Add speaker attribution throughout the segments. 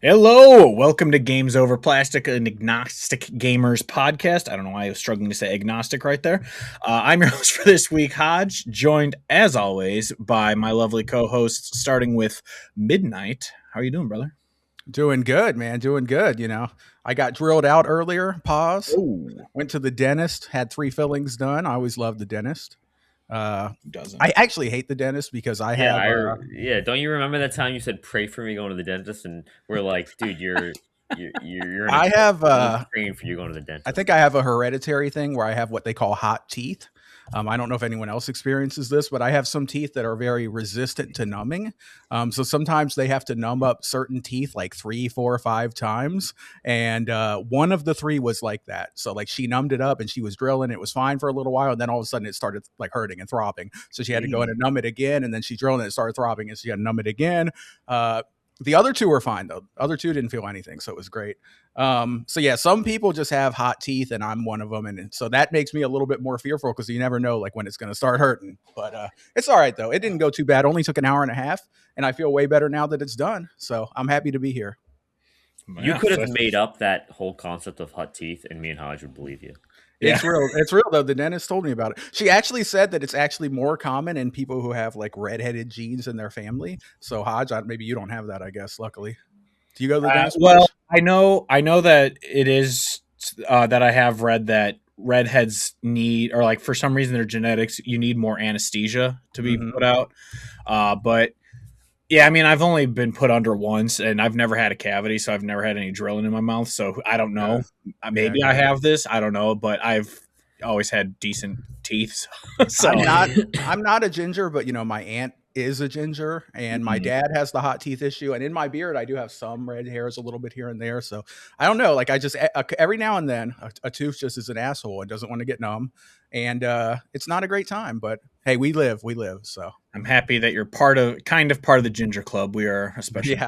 Speaker 1: Hello, welcome to Gamesoverplastic, an agnostic gamers podcast. I don't know why I was struggling to say agnostic right there. I'm your host for this week, Hodge, joined as always by my lovely co-hosts, starting with Midnight. How are you doing, brother?
Speaker 2: Doing good, man. Doing good. I got drilled out earlier. Pause.
Speaker 1: Oh,
Speaker 2: Went to the dentist. Had 3 fillings done. I always love the dentist.
Speaker 1: who doesn't?
Speaker 2: I actually hate the dentist because I
Speaker 3: Yeah,
Speaker 2: have.
Speaker 3: yeah. Don't you remember that time you said pray for me going to the dentist, and we're like, dude, you're
Speaker 2: I have.
Speaker 3: praying for you going to the dentist.
Speaker 2: I think I have a hereditary thing where I have what they call hot teeth. I don't know if anyone else experiences this, but I have some teeth that are very resistant to numbing. So sometimes they have to numb up certain teeth like 3, 4, 5 times. And one of the 3 was like that. So like she numbed it up and she was drilling. It was fine for a little while. And then all of a sudden it started like hurting and throbbing. So she had to go in and numb it again. And then she drilled and it started throbbing and she had to numb it again. The other 2 were fine though. The other 2 didn't feel anything. So it was great. So yeah, some people just have hot teeth and I'm one of them. And so that makes me a little bit more fearful because you never know like when it's going to start hurting, but it's all right though. It didn't go too bad. Only took an hour and a half and I feel way better now that it's done. So I'm happy to be here.
Speaker 3: You could have made up that whole concept of hot teeth, and me and Hodge would believe you.
Speaker 2: It's real. It's real though. The dentist told me about it. She actually said that it's actually more common in people who have like redheaded genes in their family. So Hodge, maybe you don't have that, I guess, luckily. Do you go to the dentist?
Speaker 1: Well, I know that it is that I have read that redheads need, or like for some reason their genetics, you need more anesthesia to be put out. But yeah, I mean, I've only been put under once, and I've never had a cavity, so I've never had any drilling in my mouth. So I don't know. Maybe I have this. I don't know, but I've always had decent teeth. So
Speaker 2: I'm not a ginger, but my aunt is a ginger, and my dad has the hot teeth issue. And in my beard, I do have some red hairs, a little bit here and there. So I don't know. Like I just every now and then, a tooth just is an asshole and doesn't want to get numb, and it's not a great time. But hey, we live. So
Speaker 1: I'm happy that you're kind of part of the ginger club. We are, especially.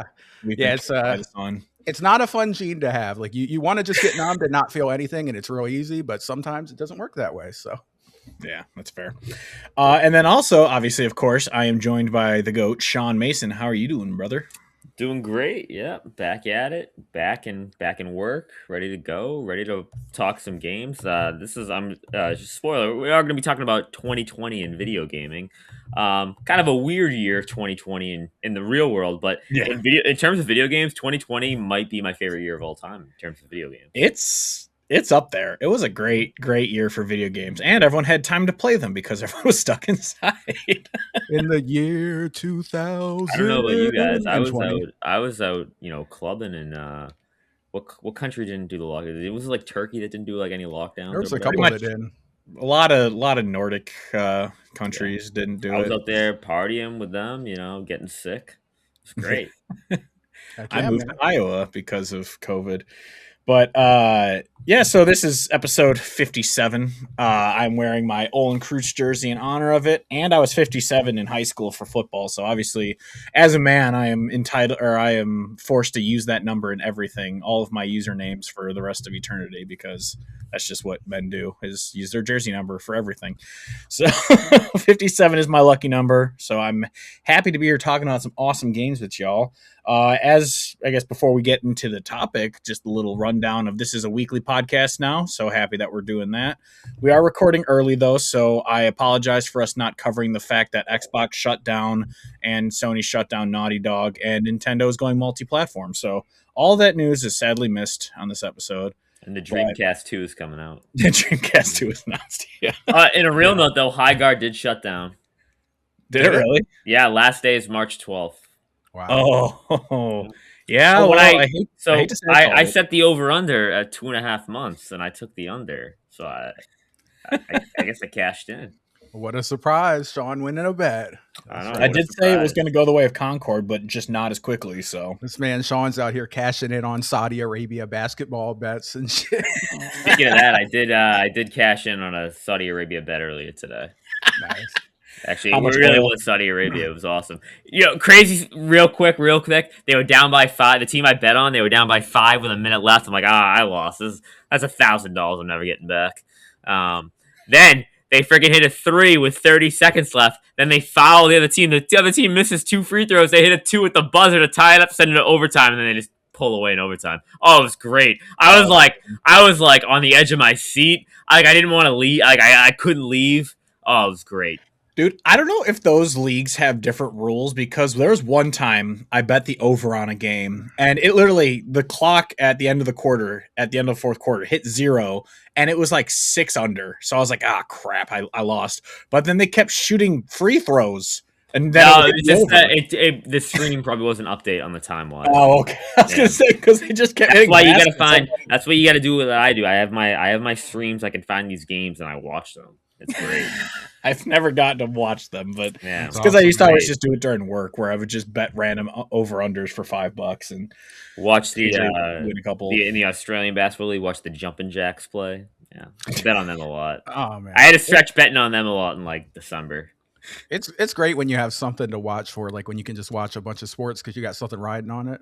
Speaker 2: It's not a fun gene to have. Like you want to just get numbed and not feel anything, and it's real easy. But sometimes it doesn't work that way. So.
Speaker 1: Yeah, that's fair. And then also, obviously, of course, I am joined by the GOAT, Sean Mason. How are you doing, brother?
Speaker 3: Doing great. Yeah, back at it, back in work, ready to go, ready to talk some games. Just spoiler. We are going to be talking about 2020 in video gaming. Kind of a weird year, 2020 in the real world, but in terms of video games, 2020 might be my favorite year of all time in terms of video games.
Speaker 1: It's up there. It was a great year for video games, and everyone had time to play them because everyone was stuck inside.
Speaker 2: In the year 2000.
Speaker 3: I don't know about you guys. I was out, clubbing in what country didn't do the lockdown? It was like Turkey that didn't do like any lockdowns.
Speaker 2: There was a couple that did.
Speaker 1: A lot of Nordic countries didn't do it.
Speaker 3: I was out there partying with them, getting sick. It's great.
Speaker 1: I moved to Iowa because of COVID. But so this is episode 57. I'm wearing my Olin Kreutz jersey in honor of it, and I was 57 in high school for football. So obviously, as a man, I am forced to use that number in everything, all of my usernames for the rest of eternity, because that's just what men do, is use their jersey number for everything. So 57 is my lucky number. So I'm happy to be here talking about some awesome games with y'all. As I guess before we get into the topic, just a little rundown of this is a weekly podcast now. So happy that we're doing that. We are recording early though, so I apologize for us not covering the fact that Xbox shut down and Sony shut down Naughty Dog and Nintendo is going multi-platform. So all that news is sadly missed on this episode.
Speaker 3: And the Dreamcast 2 is coming out.
Speaker 1: The Dreamcast 2 is announced. Yeah.
Speaker 3: In a real note though, Highguard did shut down.
Speaker 1: Did it really?
Speaker 3: Yeah, last day is March 12th.
Speaker 1: Wow. Oh, yeah.
Speaker 3: I set the over under at 2.5 months, and I took the under. So I guess I cashed in.
Speaker 2: What a surprise! Sean winning a bet.
Speaker 1: I did say it was going to go the way of Concord, but just not as quickly. So
Speaker 2: this man Sean's out here cashing in on Saudi Arabia basketball bets and shit.
Speaker 3: Speaking of that, I did cash in on a Saudi Arabia bet earlier today.
Speaker 2: Nice.
Speaker 3: Actually, we really was Saudi Arabia. It was awesome. Crazy, real quick. They were down by 5. The team I bet on, they were down by 5 with a minute left. I'm like, I lost. That's $1,000 I'm never getting back. Then they freaking hit a 3 with 30 seconds left. Then they foul the other team. The other team misses 2 free throws. They hit a 2 with the buzzer to tie it up, send it to overtime, and then they just pull away in overtime. Oh, it was great. I was like on the edge of my seat. Like I didn't want to leave. Like I couldn't leave. Oh, it was great.
Speaker 1: Dude, I don't know if those leagues have different rules because there was one time I bet the over on a game and it literally, the clock at the end of the quarter, at the end of the fourth quarter, hit 0 and it was like 6 under. So I was like, crap, I lost. But then they kept shooting free throws. And then
Speaker 3: the stream probably was an update on the timeline.
Speaker 1: Oh, okay. I was gonna say because they just kept.
Speaker 3: That's why you gotta find. That's what you gotta do. What I do. I have my streams. I can find these games and I watch them. It's great.
Speaker 1: I've never gotten to watch them, but
Speaker 3: yeah,
Speaker 1: it's because I used to always just do it during work, where I would just bet random over unders for $5 and
Speaker 3: watch the
Speaker 1: win a couple
Speaker 3: in the Australian basketball league. Watch the Jumpin' Jacks play. Yeah, I bet on them a lot.
Speaker 2: Oh man,
Speaker 3: I had to stretch betting on them a lot in like December.
Speaker 2: It's great when you have something to watch for, like when you can just watch a bunch of sports because you got something riding on it.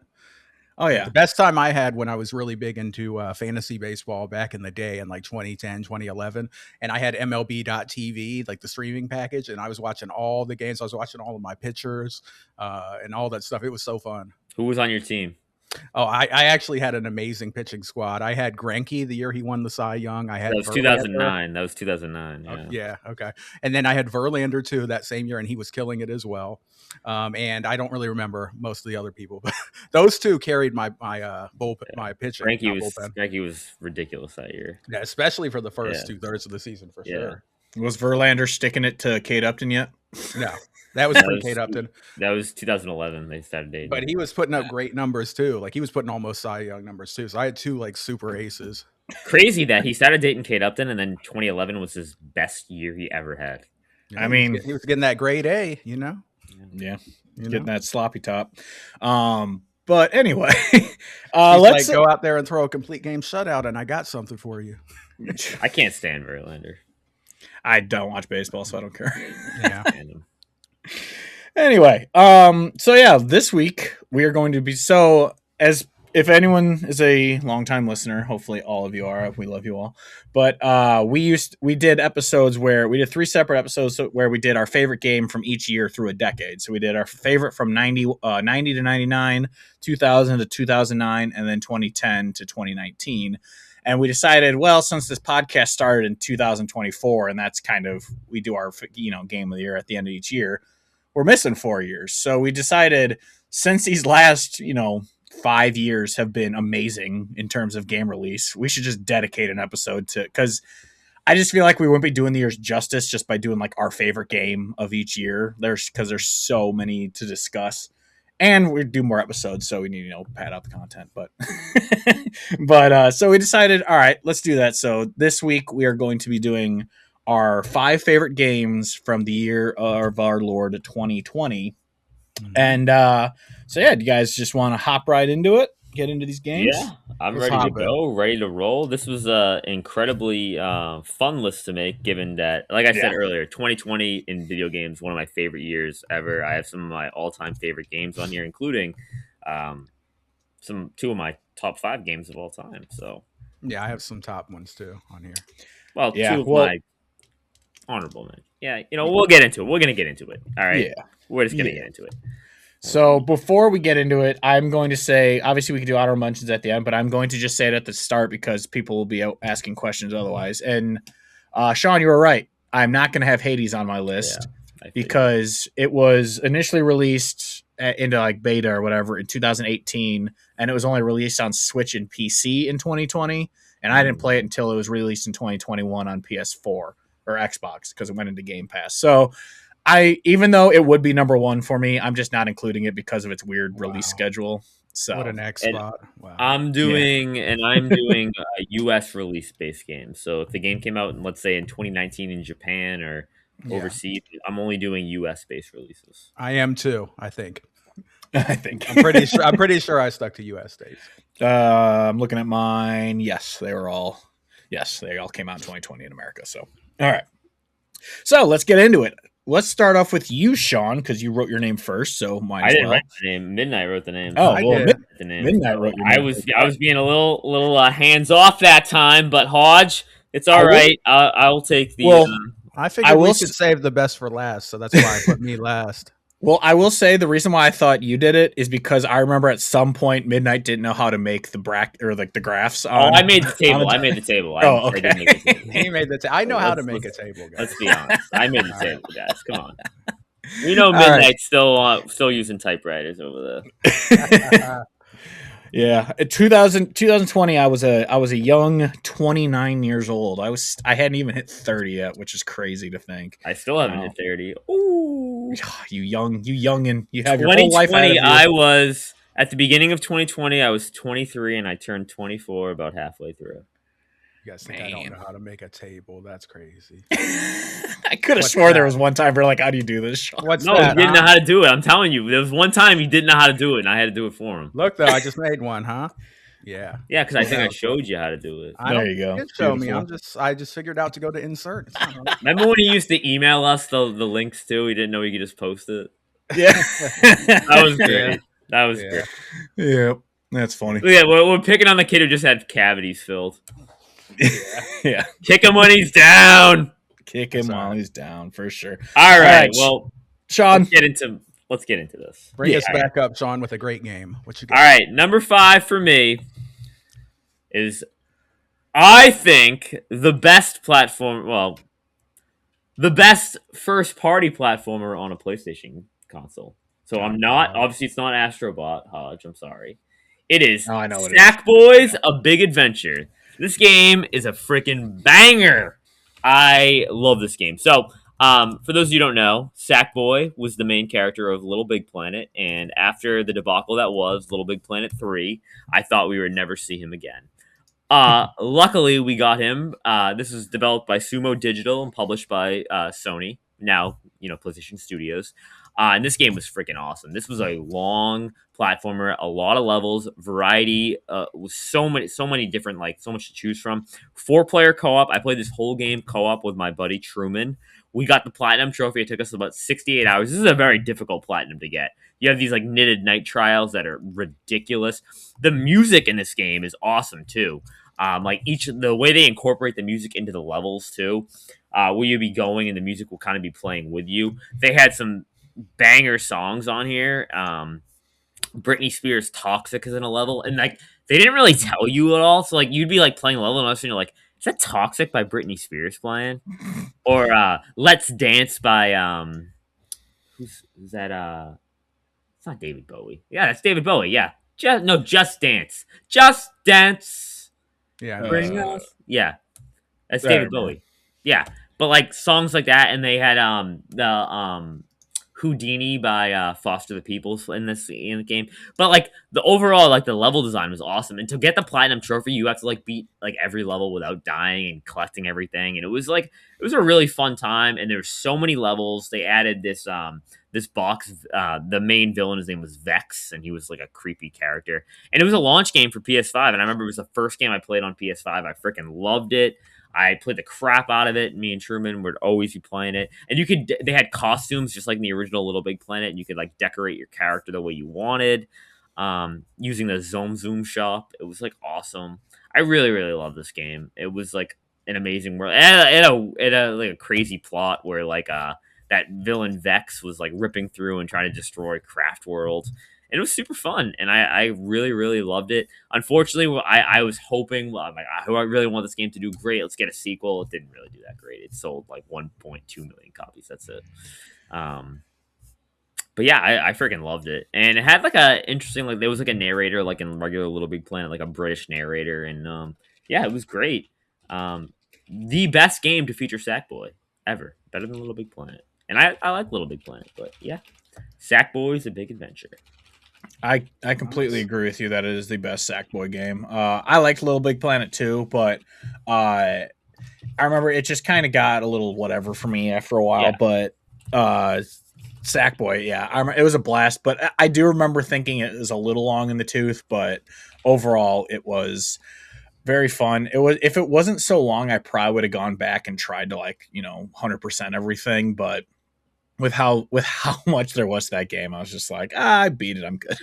Speaker 1: Oh yeah.
Speaker 2: The best time I had when I was really big into fantasy baseball back in the day in like 2010, 2011, and I had MLB.TV, like the streaming package, and I was watching all the games. I was watching all of my pitchers and all that stuff. It was so fun.
Speaker 3: Who was on your team?
Speaker 2: Oh, I actually had an amazing pitching squad. I had Greinke the year he won the Cy Young. I had
Speaker 3: that was 2009. That was 2009. Yeah.
Speaker 2: Yeah. Okay. And then I had Verlander too that same year, and he was killing it as well. And I don't really remember most of the other people, but those two carried my bullpen, my pitching.
Speaker 3: Greinke was ridiculous that year.
Speaker 2: Yeah, especially for the first 2/3 of the season for sure.
Speaker 1: Was Verlander sticking it to Kate Upton yet?
Speaker 2: No. That was pre-Kate Upton.
Speaker 3: That was 2011. They started dating.
Speaker 2: But he was putting up great numbers too. Like he was putting almost Cy Young numbers too. So I had 2 like super aces.
Speaker 3: Crazy that he started dating Kate Upton, and then 2011 was his best year he ever had.
Speaker 2: You know, I mean, he was getting that grade A. You know.
Speaker 1: Yeah, getting that sloppy top. But anyway,
Speaker 2: let's go out there and throw a complete game shutout, and I got something for you.
Speaker 3: I can't stand Verlander.
Speaker 1: I don't watch baseball, so I don't care.
Speaker 2: Yeah.
Speaker 1: Anyway, so yeah, this week we are going to be if anyone is a longtime listener, hopefully all of you are. We love you all. But we did episodes where we did 3 separate episodes where we did our favorite game from each year through a decade. So we did our favorite from 90 to 99, 2000 to 2009, and then 2010 to 2019. And we decided, well, since this podcast started in 2024, and that's kind of, we do our, game of the year at the end of each year, we're missing 4 years. So we decided, since these last, 5 years have been amazing in terms of game release, we should just dedicate an episode to, because I just feel like we wouldn't be doing the years justice just by doing like our favorite game of each year. There's so many to discuss. And we do more episodes, so we need to pad out the content. But so we decided, all right, let's do that. So this week we are going to be doing our 5 favorite games from the year of our Lord 2020. Mm-hmm. And so yeah, do you guys just want to hop right into it? Get into these games?
Speaker 3: Yeah, I'm ready to go, ready to roll. This was an incredibly fun list to make, given that, like I said earlier, 2020 in video games, one of my favorite years ever. I have some of my all-time favorite games on here, including 2 of my top 5 games of all time. So
Speaker 2: yeah, I have some top ones too on here.
Speaker 3: Well, 2 of my honorable men. Yeah, we'll get into it. We're gonna get into it. All right. Yeah, we're just gonna get into it.
Speaker 1: So before we get into it, I'm going to say, obviously we can do honorable mentions at the end, but I'm going to just say it at the start because people will be asking questions otherwise. And Sean, you were right. I'm not going to have Hades on my list because it was initially released into like beta or whatever in 2018, and it was only released on Switch and PC in 2020. And I didn't play it until it was released in 2021 on PS4 or Xbox because it went into Game Pass. So even though it would be number 1 for me, I'm just not including it because of its weird release schedule. So
Speaker 2: what an X spot! Wow.
Speaker 3: I'm doing a U.S. release-based game. So if the game came out, let's say in 2019 in Japan or overseas, I'm only doing U.S.-based releases.
Speaker 2: I am too. I think.
Speaker 1: I'm
Speaker 2: pretty sure I stuck to U.S. dates.
Speaker 1: I'm looking at mine. Yes, they all came out in 2020 in America. So all right. So let's get into it. Let's start off with you, Sean, because you wrote your name first. So
Speaker 3: I didn't write the name. Midnight wrote the name.
Speaker 1: Oh, well,
Speaker 3: the name.
Speaker 1: Midnight wrote your name.
Speaker 3: I was being a little hands off that time, but Hodge, it's all right. I will take the.
Speaker 2: I figured we should save the best for last, so that's why I put me last.
Speaker 1: Well, I will say the reason why I thought you did it is because I remember at some point Midnight didn't know how to make the or like the graphs on.
Speaker 3: I made the table. I made the table.
Speaker 1: Oh, okay.
Speaker 3: I did make the table.
Speaker 2: He made the I know how to make a table, guys.
Speaker 3: Let's be honest. I made the table, guys. Come on. We know Midnight's still using typewriters over there.
Speaker 1: Yeah, 2020 I was a young 29 years old. I hadn't even hit 30 yet, which is crazy to think.
Speaker 3: I still haven't hit 30. Ooh.
Speaker 1: You youngin', you have your whole life ahead of you.
Speaker 3: I was at the beginning of 2020, I was 23 and I turned 24 about halfway through.
Speaker 2: You guys think I don't know how to make a table? That's crazy.
Speaker 1: I could have swore there was one time where like, how do you do this, Sean?
Speaker 3: He didn't know how to do it. I'm telling you, there was one time he didn't know how to do it, and I had to do it for him.
Speaker 2: Look, though, I just made one, huh? Yeah.
Speaker 3: Yeah, because I think I showed you how to do it.
Speaker 1: There you go.
Speaker 2: Show me. I just figured out to go to insert.
Speaker 3: Remember when he used to email us the links too? He didn't know he could just post it.
Speaker 1: Yeah,
Speaker 3: that was great. That was great.
Speaker 1: Yeah, that's funny.
Speaker 3: Yeah, we're picking on the kid who just had cavities filled.
Speaker 1: Yeah.
Speaker 3: Kick him when he's down.
Speaker 1: Kick him while he's down, for sure.
Speaker 3: All right. Well,
Speaker 1: Sean,
Speaker 3: let's get into this.
Speaker 2: Bring us back up, Sean, with a great game. What you got?
Speaker 3: All right, number 5 for me is, I think, the best platform. Well, the best first-party platformer on a PlayStation console. So I'm not. Obviously, it's not Astrobot, Hodge. I'm sorry. It is Sackboy's A Big Adventure. This game is a freaking banger. I love this game. So, for those of you who don't know, Sackboy was the main character of Little Big Planet, and after the debacle that was Little Big Planet 3, I thought we would never see him again. Luckily, we got him. This was developed by Sumo Digital and published by Sony, now, PlayStation Studios. And this game was freaking awesome. This was a long platformer, a lot of levels, variety, with so many different, so much to choose from. 4-player co-op. I played this whole game co-op with my buddy Truman. We got the platinum trophy. It took us about 68 hours. This is a very difficult platinum to get. You have these knitted night trials that are ridiculous. The music in this game is awesome too. The way they incorporate the music into the levels too, where you'll be going and the music will kind of be playing with you. They had some banger songs on here. Britney Spears' Toxic is in a level, and they didn't really tell you at all. So you'd be playing a level and all of a sudden you're like, is that Toxic by Britney Spears playing? Or Let's Dance by who's that? It's not David Bowie. Yeah, that's David Bowie. Yeah. Just Dance. Just Dance.
Speaker 2: Yeah.
Speaker 3: Bring us. Yeah. That's David Bowie. Yeah. But songs like that, and they had the Houdini by Foster the People in the game. But the overall the level design was awesome. And to get the platinum trophy, you have to beat every level without dying and collecting everything. And it was a really fun time. And there were so many levels. They added this box. The main villain, his name was Vex, and he was a creepy character. And it was a launch game for PS5. And I remember it was the first game I played on PS5. I freaking loved it. I played the crap out of it. Me and Truman would always be playing it. And they had costumes just like in the original Little Big Planet, and you could decorate your character the way you wanted, using the Zoom shop. It was awesome. I really, really love this game. It was an amazing world. It had a crazy plot where that villain Vex was ripping through and trying to destroy Craft World. And it was super fun, and I really, really loved it. Unfortunately, I was hoping, I really want this game to do great. Let's get a sequel. It didn't really do that great. It sold 1.2 million copies. That's it. But yeah, I freaking loved it. And it had a interesting, there was a narrator, in regular Little Big Planet, a British narrator. And yeah, it was great. The best game to feature Sackboy ever. Better than Little Big Planet. And I like Little Big Planet, but yeah. Sackboy's A Big Adventure.
Speaker 1: I completely agree with you that it is the best Sackboy game. I liked Little Big Planet too, but I remember it just kind of got a little whatever for me after a while. Yeah. But Sackboy, yeah, it was a blast. But I do remember thinking it was a little long in the tooth, but overall it was very fun. It was, if it wasn't so long, I probably would have gone back and tried to 100% everything, but with how much there was to that game, I was just like, I beat it, I'm good.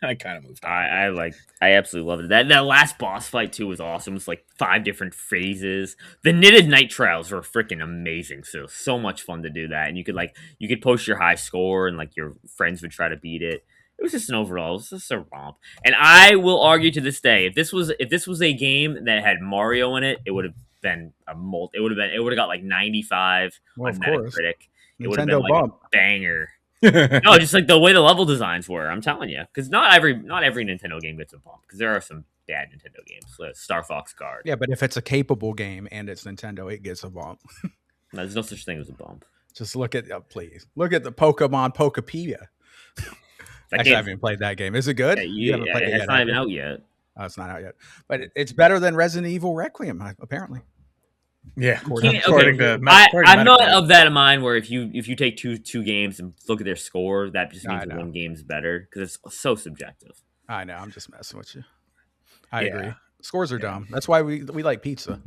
Speaker 1: I kind of moved on.
Speaker 3: I absolutely loved it. That last boss fight too was awesome. It's like 5 different phases. The knitted night trials were freaking amazing. So much fun to do that, and you could post your high score, and like your friends would try to beat it. It was just an overall, it was just a romp. And I will argue to this day, if this was a game that had Mario in it, it would have been it would have got like 95 on Metacritic. It would have been like a banger. No, just like the way the level designs were. I'm telling you, because not every Nintendo game gets a bump, because there are some bad Nintendo games. Like Star Fox Guard.
Speaker 2: Yeah, but if it's a capable game and it's Nintendo, it gets a bump.
Speaker 3: There's no such thing as a bump.
Speaker 2: Just look at please look at the Pokemon Pokepedia. Actually, I haven't even played that game. Is it good?
Speaker 3: Yeah, it's not even out yet.
Speaker 2: Oh, it's not out yet, but it's better than Resident Evil Requiem, apparently.
Speaker 1: Yeah,
Speaker 3: according to I'm not of that in mind where if you take two games and look at their score, that just means one game's better, because it's so subjective.
Speaker 2: I know. I'm just messing with you. I agree. Scores are dumb. That's why we like pizza.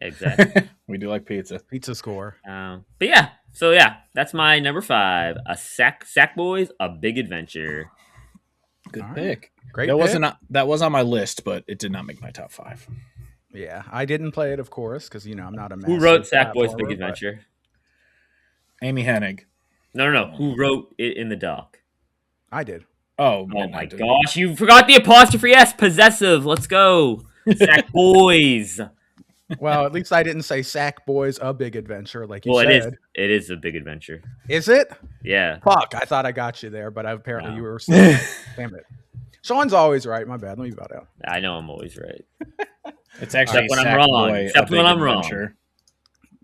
Speaker 3: Exactly.
Speaker 1: We do like pizza.
Speaker 2: Pizza score.
Speaker 3: But yeah. So yeah, that's my number 5. A Sackboys: A Big Adventure.
Speaker 1: Good pick.
Speaker 2: Great.
Speaker 1: That was on my list, but it did not make my top 5.
Speaker 2: Yeah, I didn't play it, of course, because I'm not a.
Speaker 3: Who wrote Sackboys: Big Adventure?
Speaker 1: Amy Hennig.
Speaker 3: No. Who wrote it in the doc?
Speaker 2: I did.
Speaker 3: Oh my gosh! You forgot the apostrophe S. Possessive. Let's go, Sackboys.
Speaker 2: Well, at least I didn't say Sackboys: A Big Adventure, like you said.
Speaker 3: It is a big adventure.
Speaker 2: Is it?
Speaker 3: Yeah.
Speaker 2: Fuck! I thought I got you there, but apparently you were. Still, damn it! Sean's always right. My bad. Let me bow down.
Speaker 3: I know I'm always right.
Speaker 1: It's actually
Speaker 3: except when I'm wrong. Except when I'm wrong.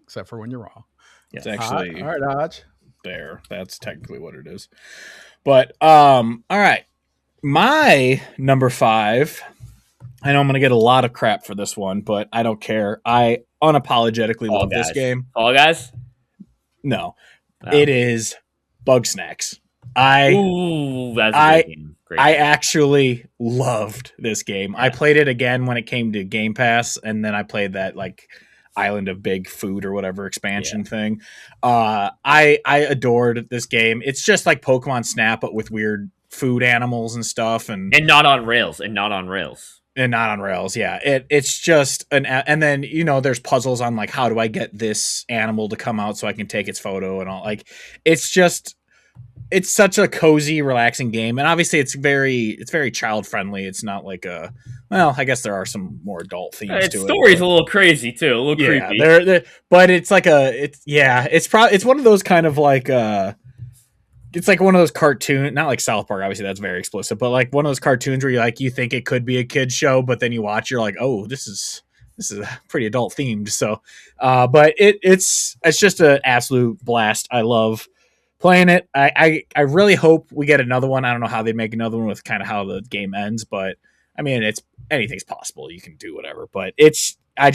Speaker 2: Except for when you're wrong.
Speaker 1: It's actually
Speaker 2: all right, Hodge.
Speaker 1: There. That's technically what it is. But all right. My number 5. I know I'm going to get a lot of crap for this one, but I don't care. I unapologetically love this game.
Speaker 3: All Guys?
Speaker 1: No. It is Bug Snacks.
Speaker 3: That's a great game.
Speaker 1: I actually loved this game. Yeah. I played it again when it came to Game Pass, and then I played that like Island of Big Food or whatever expansion thing. I adored this game. It's just like Pokemon Snap, but with weird food animals and stuff, and
Speaker 3: not on rails.
Speaker 1: Yeah, it's just and then there's puzzles on like how do I get this animal to come out so I can take its photo and all. Like it's such a cozy, relaxing game, and obviously it's very child friendly. It's not like I guess there are some more adult themes to it.
Speaker 3: Its story's a little crazy too, a little creepy.
Speaker 1: But it's like it's one of those kind of like it's like one of those cartoon, not like South Park, obviously that's very explicit, but like one of those cartoons where you think it could be a kid's show, but then you watch, you're like, oh, this is pretty adult themed. So, but it's just an absolute blast. I love playing it. I really hope we get another one. I don't know how they make another one with kind of how the game ends, but I mean, anything's possible. You can do whatever, but I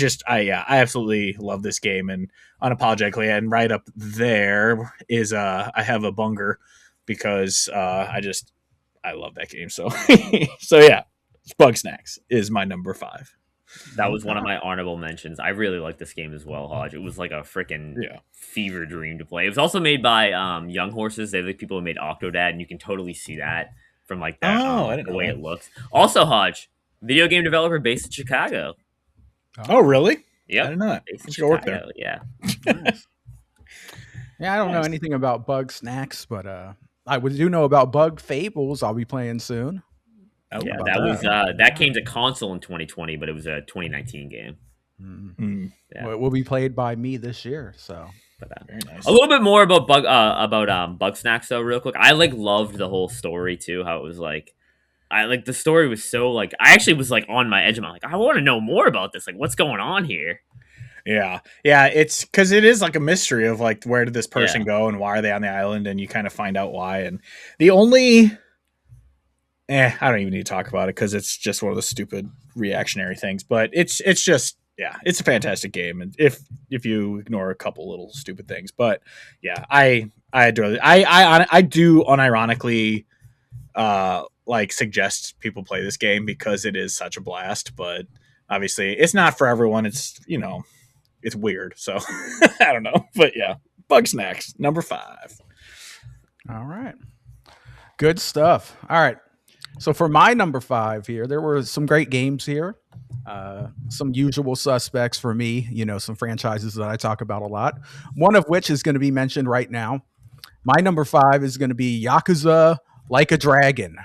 Speaker 1: absolutely love this game, and unapologetically, and right up there is I have a bunger because I love that game. So so yeah, Bug Snacks is my number 5.
Speaker 3: That was one of my honorable mentions. I really like this game as well, Hodge. It was like a freaking fever dream to play. It was also made by Young Horses. They're the people who made Octodad, and you can totally see that from like that the way it looks. Also, Hodge, video game developer based in Chicago.
Speaker 1: Oh, really?
Speaker 3: Yeah,
Speaker 1: I didn't know that.
Speaker 3: Let's go work there. Yeah.
Speaker 2: Nice. Yeah, I don't know anything about Bug Snacks, but I do know about Bug Fables. I'll be playing soon.
Speaker 3: Yeah, that came to console in 2020, but it was a 2019 game.
Speaker 2: Mm-hmm. Yeah. Well, it will be played by me this year. So
Speaker 3: very nice. A little bit more about Bug Snacks though, real quick. I loved the whole story too. How it was like. The story was so I actually was on my edge. I'm like, I want to know more about this. Like, what's going on here?
Speaker 1: Yeah. It's because it is like a mystery of like, where did this person go and why are they on the island? And you kind of find out why. And the only, I don't even need to talk about it because it's just one of the stupid reactionary things. But it's just, it's a fantastic game. And if you ignore a couple little stupid things, but yeah, I adore it. I do unironically, suggest people play this game because it is such a blast, but obviously it's not for everyone. It's it's weird, so I don't know, but yeah, Bugsnax, number 5.
Speaker 2: All right. Good stuff. All right. So for my number 5 here, there were some great games here. Some usual suspects for me, some franchises that I talk about a lot. One of which is going to be mentioned right now. My number 5 is going to be Yakuza Like a Dragon.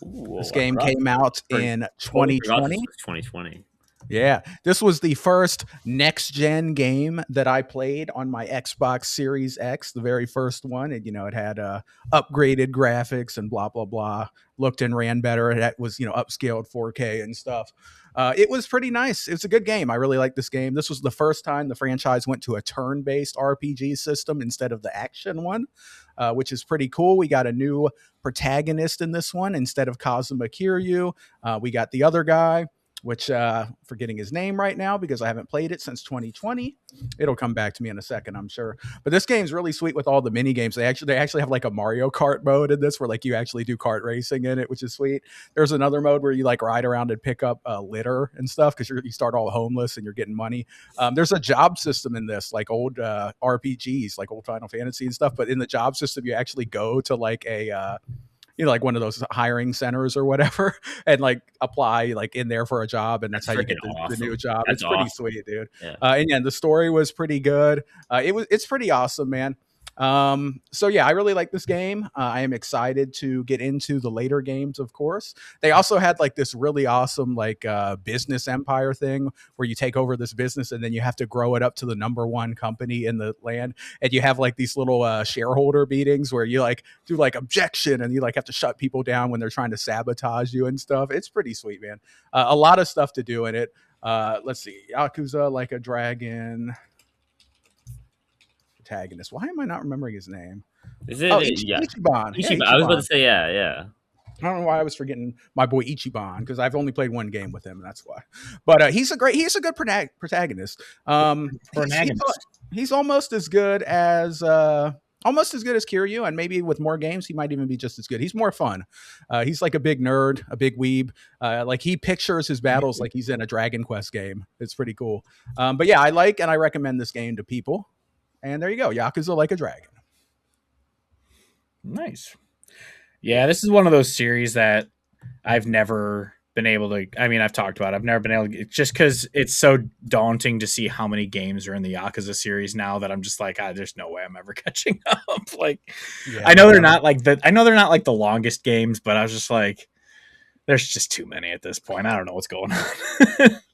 Speaker 3: Ooh,
Speaker 2: this game came out in 2020.
Speaker 3: 2020.
Speaker 2: Yeah, this was the first next-gen game that I played on my Xbox Series X, the very first one. And, it had upgraded graphics and blah, blah, blah. Looked and ran better. It was, upscaled 4K and stuff. It was pretty nice. It's a good game. I really like this game. This was the first time the franchise went to a turn-based RPG system instead of the action one, which is pretty cool. We got a new protagonist in this one. Instead of Kazuma Kiryu, we got the other guy, which forgetting his name right now because I haven't played it since 2020. It'll come back to me in a second, I'm sure. But this game's really sweet with all the mini games. They actually have like a Mario Kart mode in this where like you actually do kart racing in it, which is sweet. There's another mode where you like ride around and pick up litter and stuff because you start all homeless and you're getting money. There's a job system in this, like old RPGs, like old Final Fantasy and stuff. But in the job system, you actually go to like a like one of those hiring centers or whatever, and like apply like in there for a job, and that's how you get the new job. It's pretty sweet, dude. Yeah. And yeah, the story was pretty good. It's pretty awesome, man. So yeah, I really like this game. I am excited to get into the later games, of course. They also had like this really awesome like business empire thing where you take over this business and then you have to grow it up to the number one company in the land. And you have like these little shareholder meetings where you like do like objection and you like have to shut people down when they're trying to sabotage you and stuff. It's pretty sweet, man. A lot of stuff to do in it. Let's see. Yakuza Like a Dragon. Protagonist. Why am I not remembering his name?
Speaker 3: Is it
Speaker 2: Ichiban?
Speaker 3: Ichiban. I was about to say, yeah.
Speaker 2: I don't know why I was forgetting my boy Ichiban because I've only played one game with him, and that's why. But he's a good protagonist. He's almost as good as Kiryu, and maybe with more games, he might even be just as good. He's more fun. He's like a big nerd, a big weeb. Like he pictures his battles like he's in a Dragon Quest game. It's pretty cool. But yeah, I like and I recommend this game to people. And there you go, Yakuza Like a Dragon.
Speaker 1: Nice. Yeah, this is one of those series that I've never been able to. I mean, I've talked about it. I've never been able to, just because it's so daunting to see how many games are in the Yakuza series now that I'm just like, there's no way I'm ever catching up. Like, yeah, I know they're not like the longest games, but I was just like, there's just too many at this point. I don't know what's going on.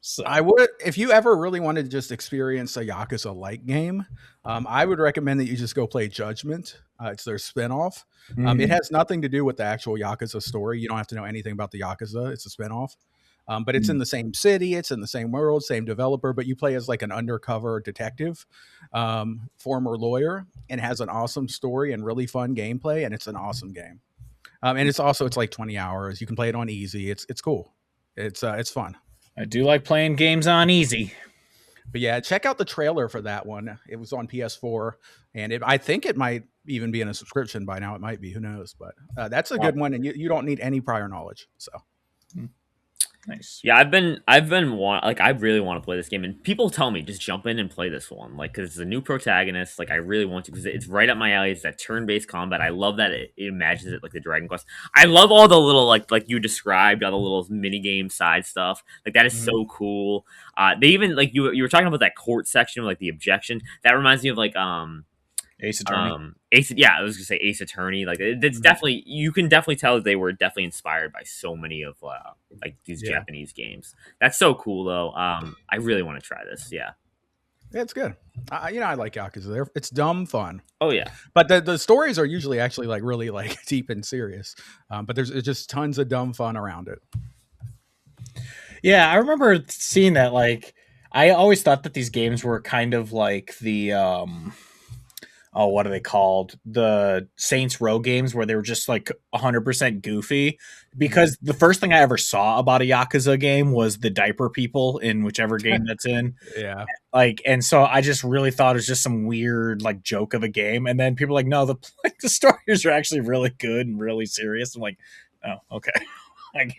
Speaker 2: So I would, if you ever really wanted to just experience a Yakuza-like game, I would recommend that you just go play Judgment. It's their spinoff. It has nothing to do with the actual Yakuza story. You don't have to know anything about the Yakuza. It's a spinoff. But it's in the same city. It's in the same world, same developer, but you play as like an undercover detective, former lawyer, and has an awesome story and really fun gameplay. And it's an awesome game. And it's like 20 hours. You can play it on easy. It's cool. It's fun.
Speaker 1: I do like playing games on easy.
Speaker 2: But yeah, check out the trailer for that one. It was on PS4, and I think it might even be in a subscription by now. It might be. Who knows? But that's a good one, and you don't need any prior knowledge. So.
Speaker 1: Nice.
Speaker 3: Yeah, I really want to play this game, and people tell me just jump in and play this one, like because it's a new protagonist. Like I really want to because it's right up my alley. It's that turn-based combat. I love that it imagines it like the Dragon Quest. I love all the little like you described, all the little mini game side stuff. Like that is so cool. They even like you were talking about that court section, like the objection. That reminds me of like
Speaker 1: Ace Attorney.
Speaker 3: I was gonna say Ace Attorney. Like it's definitely, you can definitely tell that they were definitely inspired by so many of like these Japanese games. That's so cool though. I really want to try this. Yeah,
Speaker 2: it's good. I like Yakuza. It's dumb fun.
Speaker 3: Oh yeah,
Speaker 2: but the stories are usually actually like really like deep and serious. But there's just tons of dumb fun around it.
Speaker 1: Yeah, I remember seeing that. Like, I always thought that these games were kind of like the what are they called? The Saints Row games where they were just like 100% goofy, because the first thing I ever saw about a Yakuza game was the diaper people in whichever game that's in.
Speaker 2: Yeah.
Speaker 1: Like, and so I just really thought it was just some weird like joke of a game. And then people were like, no, the stories are actually really good and really serious. I'm like, oh, okay.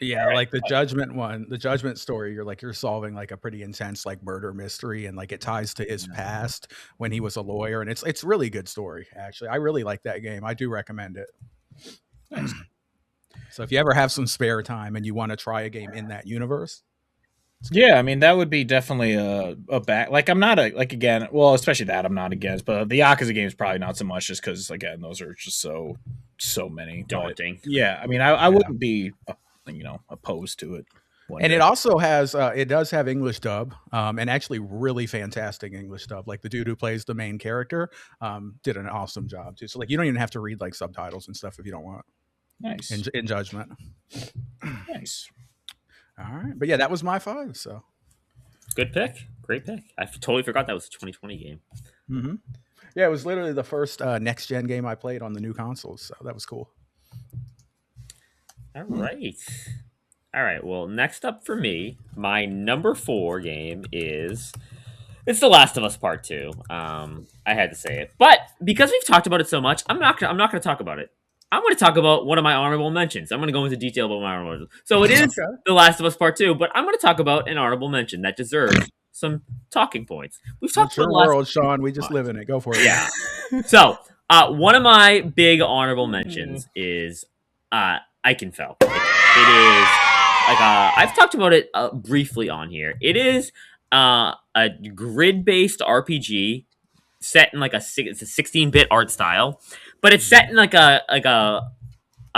Speaker 2: Yeah, like the Judgment one, the Judgment story, you're solving like a pretty intense like murder mystery, and like it ties to his past when he was a lawyer, and it's really good story actually. I really like that game. I do recommend it.
Speaker 1: Nice.
Speaker 2: So if you ever have some spare time and you want to try a game in that universe,
Speaker 1: yeah, I mean that would be definitely a back. Like I'm not again, well, especially that I'm not against, but the Yakuza games probably not so much, just because again those are just so many
Speaker 3: daunting.
Speaker 1: But, yeah, I mean I wouldn't be opposed to it.
Speaker 2: And it also has it does have English dub, and actually really fantastic English dub. Like the dude who plays the main character did an awesome job too. So like you don't even have to read like subtitles and stuff if you don't want.
Speaker 1: Nice.
Speaker 2: In Judgment.
Speaker 1: Nice.
Speaker 2: All right, but yeah, that was my 5. So
Speaker 3: good pick, great pick. I totally forgot that was a 2020 game.
Speaker 2: Mm-hmm. Yeah, it was literally the first next gen game I played on the new consoles, so that was cool.
Speaker 3: All right. All right, well, next up for me, my number 4 game it's The Last of Us Part 2. I had to say it. But because we've talked about it so much, I'm not going to talk about it. I'm going to talk about one of my honorable mentions. I'm going to go into detail about my honorable mentions. So it is The Last of Us Part 2, but I'm going to talk about an honorable mention that deserves some talking points. We've talked
Speaker 2: about your world, Sean. We just live in it. Go for it.
Speaker 3: Yeah. So one of my big honorable mentions is Eichenfeld. It is like I've talked about it briefly on here. It is a grid-based RPG set in like it's a 16-bit art style, but it's set in like a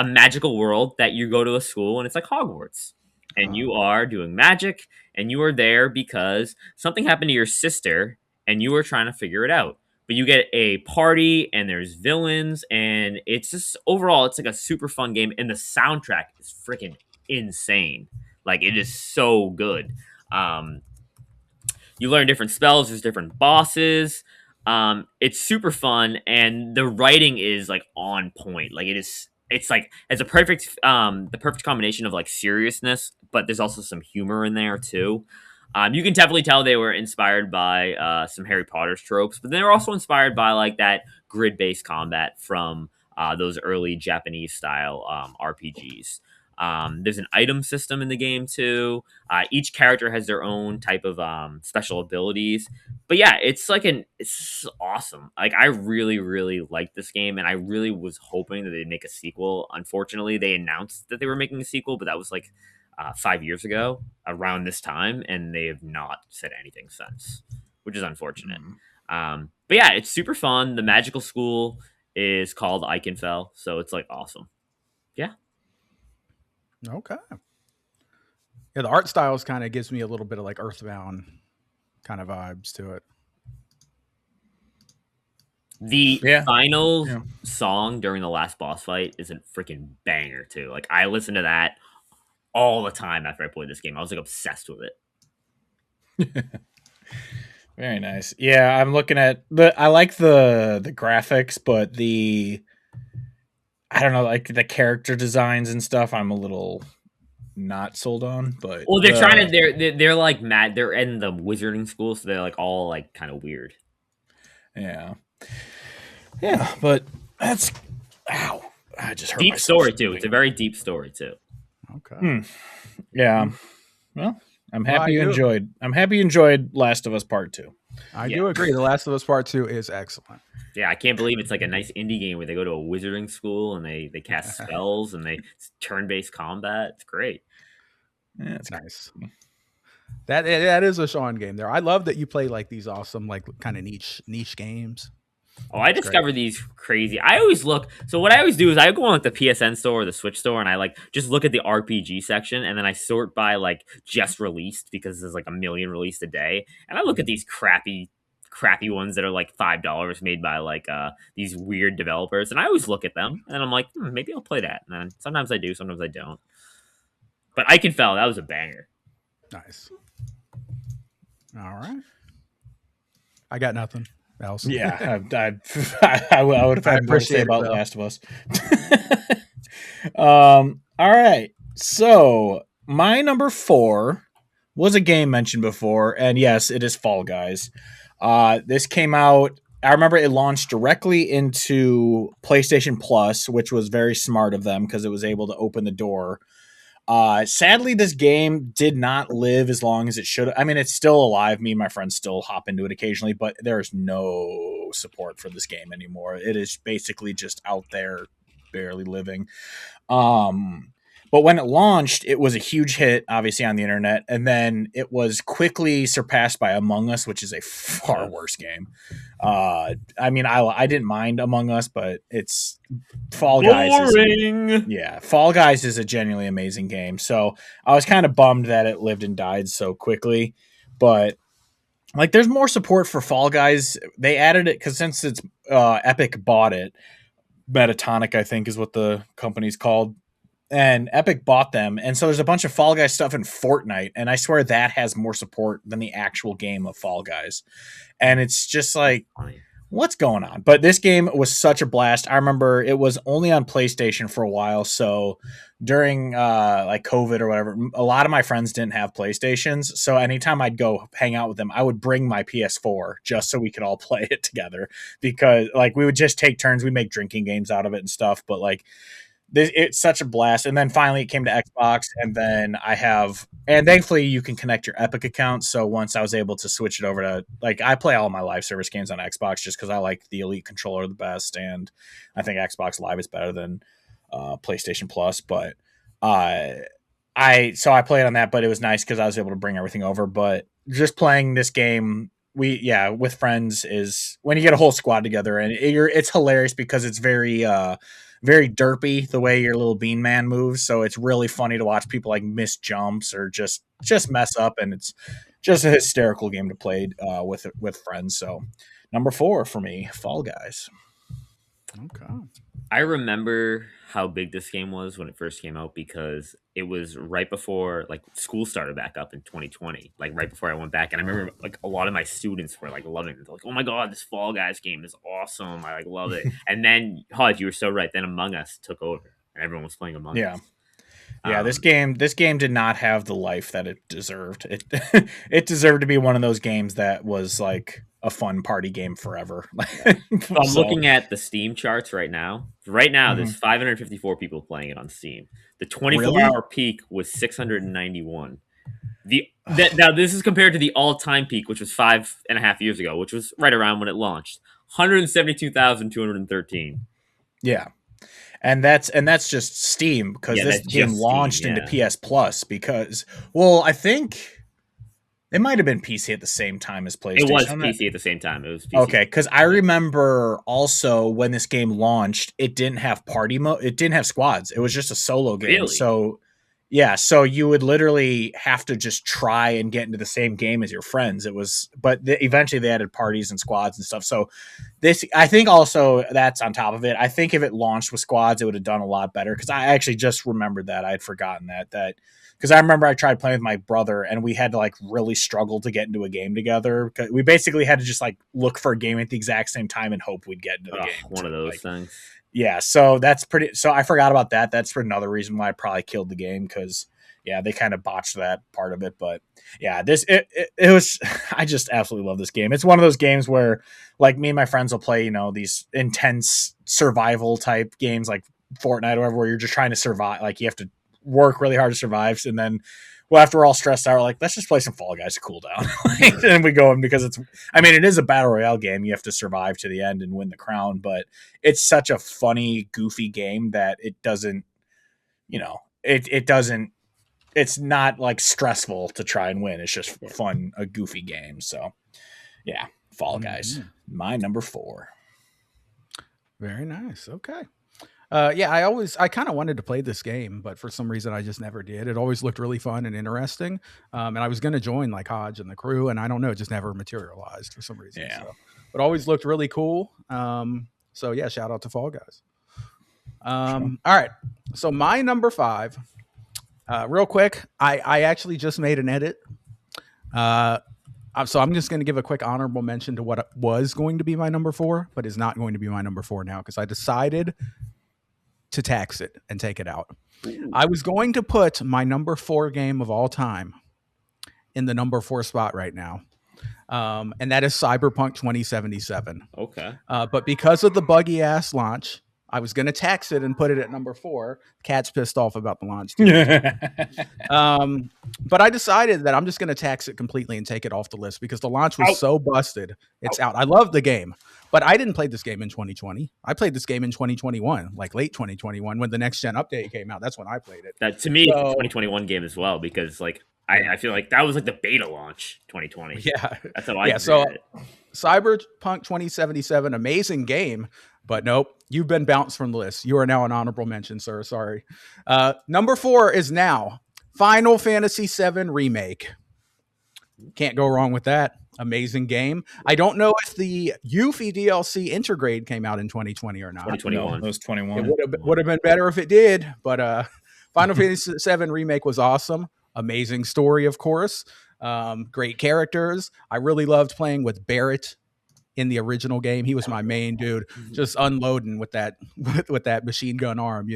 Speaker 3: magical world that you go to a school and it's like Hogwarts, and you are doing magic, and you are there because something happened to your sister, and you are trying to figure it out. But you get a party, and there's villains, and it's just overall, it's like a super fun game, and the soundtrack is freaking insane. Like it is so good. You learn different spells. There's different bosses. It's super fun, and the writing is like on point. Like it's like it's a perfect the perfect combination of like seriousness, but there's also some humor in there too. You can definitely tell they were inspired by some Harry Potter's tropes, but they were also inspired by like that grid-based combat from those early Japanese style RPGs. There's an item system in the game too. Each character has their own type of special abilities. But yeah, it's awesome. Like I really, really liked this game, and I really was hoping that they'd make a sequel. Unfortunately, they announced that they were making a sequel, but that was like 5 years ago around this time, and they have not said anything since, which is unfortunate. But yeah, it's super fun. The magical school is called Eichenfeld, so it's like awesome. Yeah.
Speaker 2: Okay. Yeah, the art styles kind of gives me a little bit of like Earthbound kind of vibes to it.
Speaker 3: The final song during the last boss fight is a freaking banger too. Like I listen to that all the time after I played this game. I was like obsessed with it.
Speaker 1: Very nice. Yeah, I'm looking at I like the graphics, but I don't know, like the character designs and stuff, I'm a little not sold on. But
Speaker 3: well, they're trying to they're like mad. They're in the wizarding school, so they're like all like kind of weird.
Speaker 1: Yeah, but that's I just hurt
Speaker 3: deep
Speaker 1: myself
Speaker 3: story too. It's a very deep story too.
Speaker 2: Okay.
Speaker 1: Yeah. Well, I'm happy you enjoyed. I'm happy you enjoyed Last of Us Part 2.
Speaker 2: I do agree. The Last of Us Part 2 is excellent.
Speaker 3: Yeah, I can't believe it's like a nice indie game where they go to a wizarding school and they cast spells and it's turn-based combat. It's great.
Speaker 2: Yeah, it's nice. That is a Sean game there. I love that you play like these awesome, like kind of niche games.
Speaker 3: Oh, I discovered these crazy. I always look. So what I always do is I go on like the PSN store or the Switch store, and I like just look at the RPG section, and then I sort by like just released because there's like a million released a day, and I look at these crappy ones that are like $5 made by like these weird developers, and I always look at them, and I'm like, maybe I'll play that. And then sometimes I do, sometimes I don't. But Eichenfeld, that was a banger.
Speaker 2: Nice. All right. I got nothing else.
Speaker 1: Yeah, I would have had more to say about Last of Us. All right. So my number 4 was a game mentioned before, and yes, it is Fall Guys. This came out. I remember it launched directly into PlayStation Plus, which was very smart of them because it was able to open the door Sadly, this game did not live as long as it should. I mean, it's still alive. Me and my friends still hop into it occasionally, but there is no support for this game anymore. It is basically just out there, barely living. Um, but when it launched, it was a huge hit, obviously on the internet, and then it was quickly surpassed by Among Us, which is a far worse game. I mean, I didn't mind Among Us, but it's Fall Guys. Fall Guys is a genuinely amazing game. So I was kind of bummed that it lived and died so quickly, but like, there's more support for Fall Guys. They added it because since it's Epic bought it, Metatonic, I think, is what the company's called. And Epic bought them. And so there's a bunch of Fall Guys stuff in Fortnite. And I swear that has more support than the actual game of Fall Guys. And it's just like, what's going on? But this game was such a blast. I remember it was only on PlayStation for a while. So during like COVID or whatever, a lot of my friends didn't have PlayStations. So anytime I'd go hang out with them, I would bring my PS4 just so we could all play it together, because like we would just take turns. We make drinking games out of it and stuff. But like, it's such a blast. And then finally it came to Xbox, and then and thankfully you can connect your Epic account. So once I was able to switch it over to, like, I play all my live service games on Xbox just because I like the Elite controller the best, and I think Xbox Live is better than PlayStation Plus. But I played on that, but it was nice because I was able to bring everything over. But just playing this game, with friends, is when you get a whole squad together, and it's hilarious because it's very derpy the way your little bean man moves. So it's really funny to watch people like miss jumps or just mess up, and it's just a hysterical game to play with friends. So number 4 for me, Fall Guys.
Speaker 2: Okay.
Speaker 3: I remember how big this game was when it first came out because it was right before like school started back up in 2020, like right before I went back. And I remember like a lot of my students were like loving it. They're like, oh my God, this Fall Guys game is awesome. I like love it. And then, Hodge, you were so right. Then Among Us took over and everyone was playing Among Us.
Speaker 1: Yeah, this game did not have the life that it deserved. It it deserved to be one of those games that was like a fun party game forever.
Speaker 3: So I'm looking at the Steam charts right now. There's 554 people playing it on Steam. The 24-hour peak was 691. Now this is compared to the all-time peak, which was 5.5 years ago, which was right around when it launched. 172,213.
Speaker 1: Yeah. And that's just Steam, because this game launched into PS Plus because, well, I think it might have been PC at the same time as PlayStation.
Speaker 3: It was PC at the same time. It was PC.
Speaker 1: Okay, because I remember also when this game launched, it didn't have party mode. It didn't have squads. It was just a solo game.
Speaker 3: Really?
Speaker 1: So, yeah, so you would literally have to just try and get into the same game as your friends. Eventually they added parties and squads and stuff. So this, I think also that's on top of it. I think if it launched with squads, it would have done a lot better, because I actually just remembered that. I had forgotten that because I remember I tried playing with my brother and we had to like really struggle to get into a game together. We basically had to just like look for a game at the exact same time and hope we'd get into the game.
Speaker 3: One of those things.
Speaker 1: Yeah, so so I forgot about that. That's for another reason why I probably killed the game, because they kind of botched that part of it. But yeah, it was, I just absolutely love this game. It's one of those games where like me and my friends will play, these intense survival type games like Fortnite or whatever, where you're just trying to survive. Like you have to work really hard to survive, and then after we're all stressed out, we're like, let's just play some Fall Guys to cool down. And we go in because it is a battle royale game. You have to survive to the end and win the crown, but it's such a funny, goofy game that it doesn't, it's not like stressful to try and win. It's just fun, a goofy game. So yeah, Fall Guys, my number 4.
Speaker 2: Very nice. Okay. I kind of wanted to play this game, but for some reason I just never did. It always looked really fun and interesting. And I was going to join like Hodge and the crew, and I don't know, it just never materialized for some reason.
Speaker 1: Yeah.
Speaker 2: So, but always looked really cool. So yeah, shout out to Fall Guys. All right. So my number 5, real quick, I actually just made an edit. So I'm just going to give a quick honorable mention to what was going to be my number 4, but is not going to be my number 4 now, because I decided to tax it and take it out.
Speaker 3: Ooh.
Speaker 2: I was going to put my number 4 game of all time in the number 4 spot right now. And that is Cyberpunk 2077.
Speaker 3: Okay.
Speaker 2: But because of the buggy ass launch, I was going to tax it and put it at number 4. Cat's pissed off about the launch too. But I decided that I'm just going to tax it completely and take it off the list because the launch was so busted. It's out. I love the game, but I didn't play this game in 2020. I played this game in 2021, like late 2021 when the next gen update came out. That's when I played it.
Speaker 3: That to me, it's a 2021 game as well because like I feel like that was like the beta launch 2020.
Speaker 2: Yeah,
Speaker 3: that's how I
Speaker 2: so
Speaker 3: it.
Speaker 2: Cyberpunk 2077, amazing game, but nope, you've been bounced from the list. You are now an honorable mention, sir. Sorry. Number 4 is now Final Fantasy VII Remake. Can't go wrong with that. Amazing game. I don't know if the Yuffie DLC Intergrade came out in 2020 or not.
Speaker 3: 2021.
Speaker 1: No, it was 21.
Speaker 2: It would have been better if it did, but Final Fantasy VII Remake was awesome. Amazing story, of course. Great characters. I really loved playing with Barrett in the original game. He was my main dude, just unloading with that with that machine gun arm,